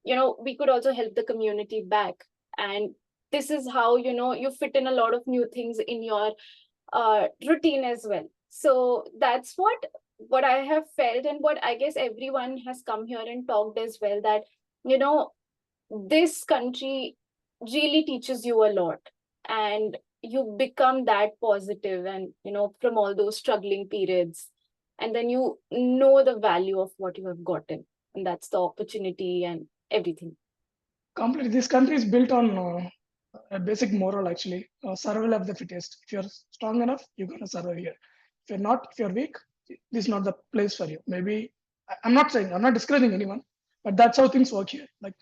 we could also help the community back. And this is how you fit in a lot of new things in your routine as well. So that's what I have felt, and what I guess everyone has come here and talked as well, that you know this country really teaches you a lot, and you become that positive, and from all those struggling periods, and then you know the value of what you have gotten, and that's the opportunity and everything. Completely. This country is built on a basic moral, actually. Survival of the fittest. If you're strong enough, you're going to survive here. If you're not, if you're weak, this is not the place for you. Maybe, I'm not saying, I'm not discouraging anyone, but that's how things work here. Like,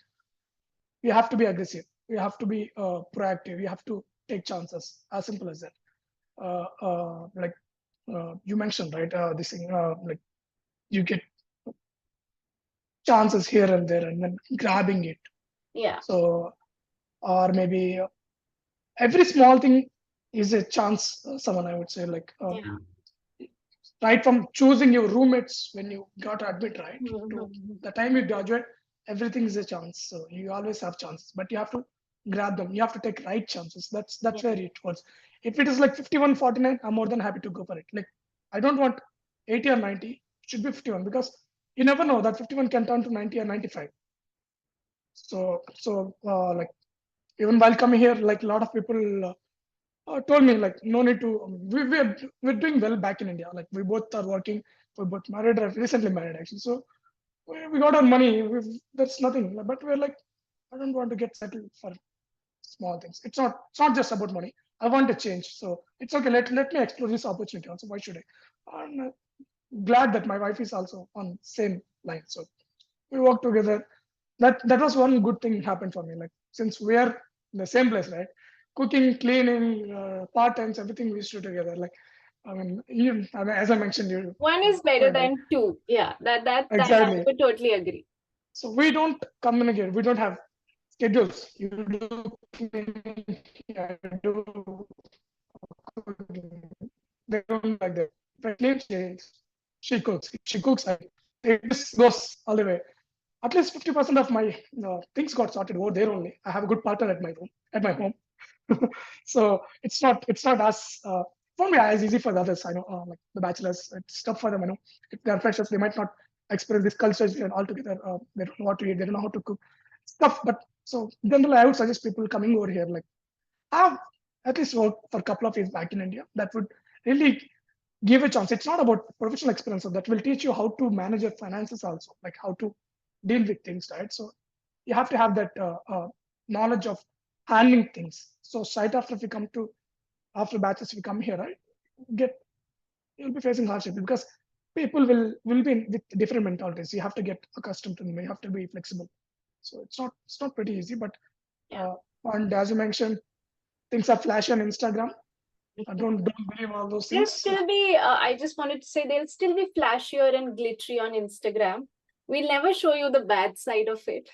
you have to be aggressive. You have to be proactive. You have to take chances. As simple as that. Like you mentioned, right? This thing, like you get chances here and there, and then grabbing it. Yeah. So, or maybe every small thing is a chance. Someone I would say, like Yeah. right from choosing your roommates when you got to admit, right, to Mhm. the time you graduate, everything is a chance. So you always have chances, but you have to grab them. You have to take right chances. That's Yeah. where it was. If it is like 51-49, I'm more than happy to go for it. Like I don't want 80 or 90. It should be 51 because you never know that 51 can turn to 90 or 95. So like even while coming here, like a lot of people told me like no need to. We're doing well back in India. Like we both are working. We both married, recently married actually. So we got our money. That's nothing. But we're like, I don't want to get settled for small things. It's not just about money. I want to change. So it's okay. Let me explore this opportunity also. Why should I? I'm glad that my wife is also on same line. So we work together. That was one good thing happened for me. Like since we are in the same place, right? Cooking, cleaning, part times, everything we used to do together. Like I mean, as I mentioned, you One is better point, right? than two. Yeah, that I Exactly. would totally agree. So we don't communicate. We don't have schedules. You do cleaning, I do cooking. They don't like that. If I clean, she cooks. If she cooks, I it just goes all the way. At least 50% of my things got sorted over there only. I have a good partner at my home. So it's not as for me as easy for the others. I know like the bachelors, it's tough for them. I know if they're freshers, they might not experience this culture and altogether. They don't know what to eat. They don't know how to cook. It's tough. But so generally, I would suggest people coming over here like have at least worked for a couple of years back in India. That would really give a chance. It's not about professional experience, so that will teach you how to manage your finances also, like how to deal with things, right? So you have to have that knowledge of handling things. So right after we come to after batches we come here, right? Get you'll be facing hardship because people will be with different mentalities. You have to get accustomed to them. You have to be flexible. So it's not pretty easy, but Yeah. uh, and as you mentioned, things are flashy on Instagram. I don't believe all those They'll things. still be, I just wanted to say, they'll still be flashier and glittery on Instagram. We'll never show you the bad side of it.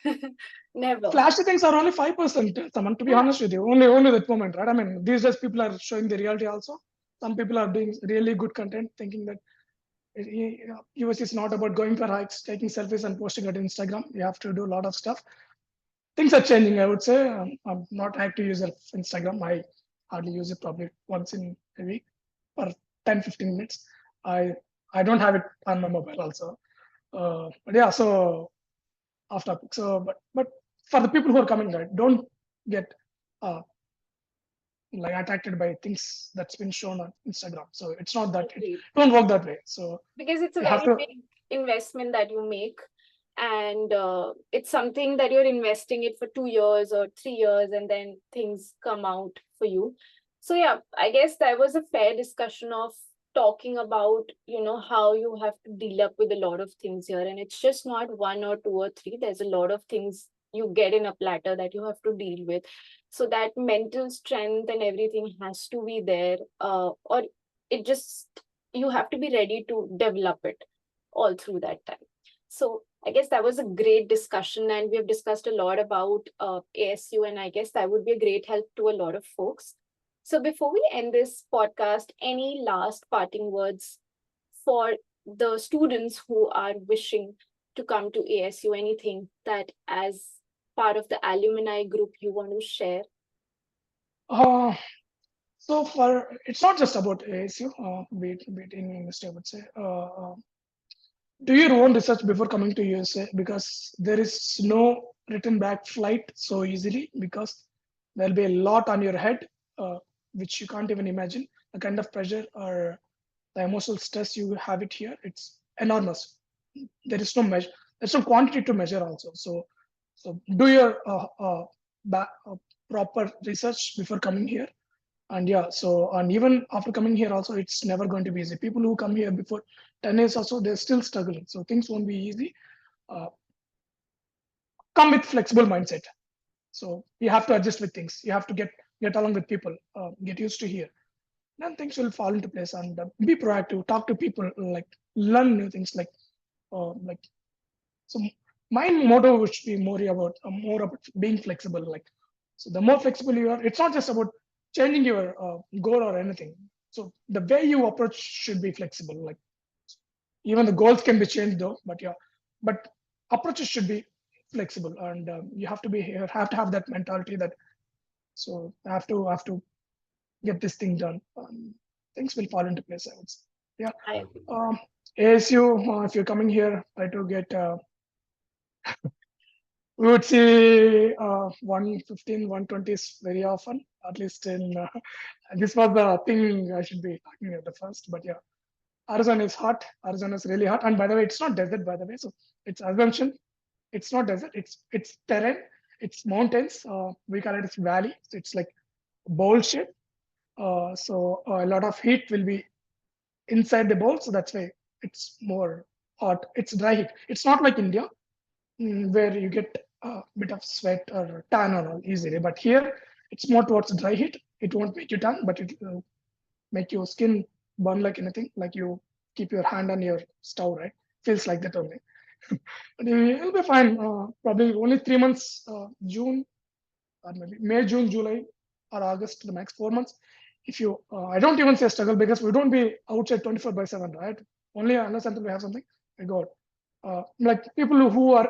Never. Flashy things are only 5%. Someone, to be Yeah. honest with you, only that moment, right? I mean, these days people are showing the reality also. Some people are doing really good content, thinking that US is not about going for hikes, taking selfies, and posting it on Instagram. You have to do a lot of stuff. Things are changing, I would say. I'm not active user of Instagram. I hardly use it probably once in a week for 10-15 minutes. I I don't have it on my mobile also. But yeah, so off topic. So, but for the people who are coming, right, don't get uh, like attracted by things that's been shown on Instagram. So it's not that it Agreed. don't work that way. So Because it's a you have very to big investment that you make. And it's something that you're investing it for 2 years or 3 years, and then things come out for you. So yeah, I guess that was a fair discussion of talking about, how you have to deal up with a lot of things here. And it's just not one or two or three. There's a lot of things you get in a platter that you have to deal with. So that mental strength and everything has to be there. Or it just, you have to be ready to develop it all through that time. So I guess that was a great discussion, and we have discussed a lot about ASU, and I guess that would be a great help to a lot of folks. So before we end this podcast, any last parting words for the students who are wishing to come to ASU? Anything that, as part of the alumni group, you want to share? uh, so for it's not just about ASU, be it in industry, I would say. Do your own research before coming to USA because there is no return back flight so easily because there'll be a lot on your head, which you can't even imagine. The kind of pressure or the emotional stress you have it here, it's enormous. There is no measure. There's no quantity to measure also. So do your proper research before coming here. And yeah, so and even after coming here also, it's never going to be easy. People who come here before 10 years also, they're still struggling. So things won't be easy. Uh, come with flexible mindset. So you have to adjust with things. You have to get along with people, get used to here. Then things will fall into place, and be proactive. Talk to people, like learn new things. Like so, my motto should be more about being flexible. Like so, the more flexible you are, it's not just about changing your goal or anything. So the way you approach should be flexible. Like even the goals can be changed though, but yeah, but approaches should be flexible, and you have to be here, have to have that mentality that so I have to get this thing done. Things will fall into place, I would say. Yeah. I agree. Um, ASU, if you're coming here, try to get. We would see 115, 120s very often. At least in this was the thing I should be talking at the first, but yeah. Arizona is hot. Arizona is really hot. And by the way, it's not desert, by the way. So it's assumption. It's not desert. It's terrain. It's mountains. We call it as valley. So it's like bowl shape. So a lot of heat will be inside the bowl. So that's why it's more hot. It's dry heat. It's not like India, where you get a bit of sweat or tan or all easily. But here, it's more towards dry heat. It won't make you tan, but it will make your skin burn like anything, like you keep your hand on your stove, right? Feels like that only. But it'll be fine. Probably only 3 months, June or maybe May, June, July, or August, the max 4 months. If you, I don't even say struggle because we don't be outside 24/7, right? Only unless until we have something, we go out. Like people who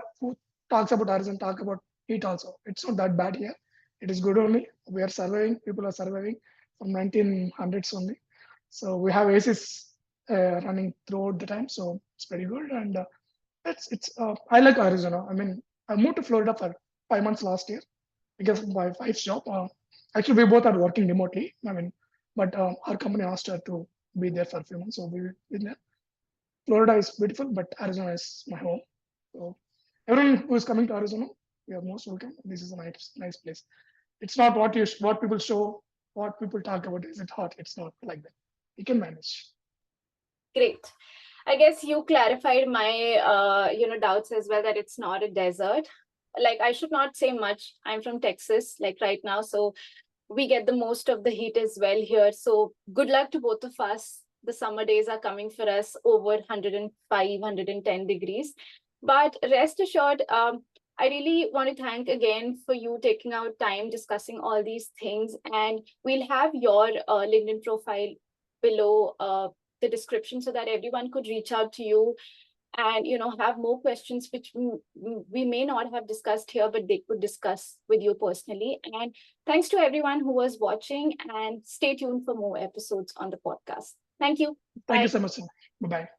talks about Arizona talk about heat also. It's not that bad here. It is good only. We are surviving. People are surviving from 1900s only. So we have ACs running throughout the time. So it's pretty good. And it's I like Arizona. I mean, I moved to Florida for 5 months last year because of my wife's job. Actually, we both are working remotely. I mean, but our company asked her to be there for a few months, so we've been there. Florida is beautiful, but Arizona is my home. So everyone who is coming to Arizona, you are most welcome. This is a nice place. It's not what people show, what people talk about. Is it hot? It's not like that. You can manage. Great. I guess you clarified my doubts as well, that it's not a desert. Like, I should not say much. I'm from Texas, like right now, so we get the most of the heat as well here. So good luck to both of us. The summer days are coming for us over 105, 110 degrees. But rest assured, I really want to thank again for you taking out time discussing all these things. And we'll have your LinkedIn profile below the description so that everyone could reach out to you and have more questions which we may not have discussed here, but they could discuss with you personally. And thanks to everyone who was watching, and stay tuned for more episodes on the podcast. Thank you. Thank you Bye. so much. Bye bye.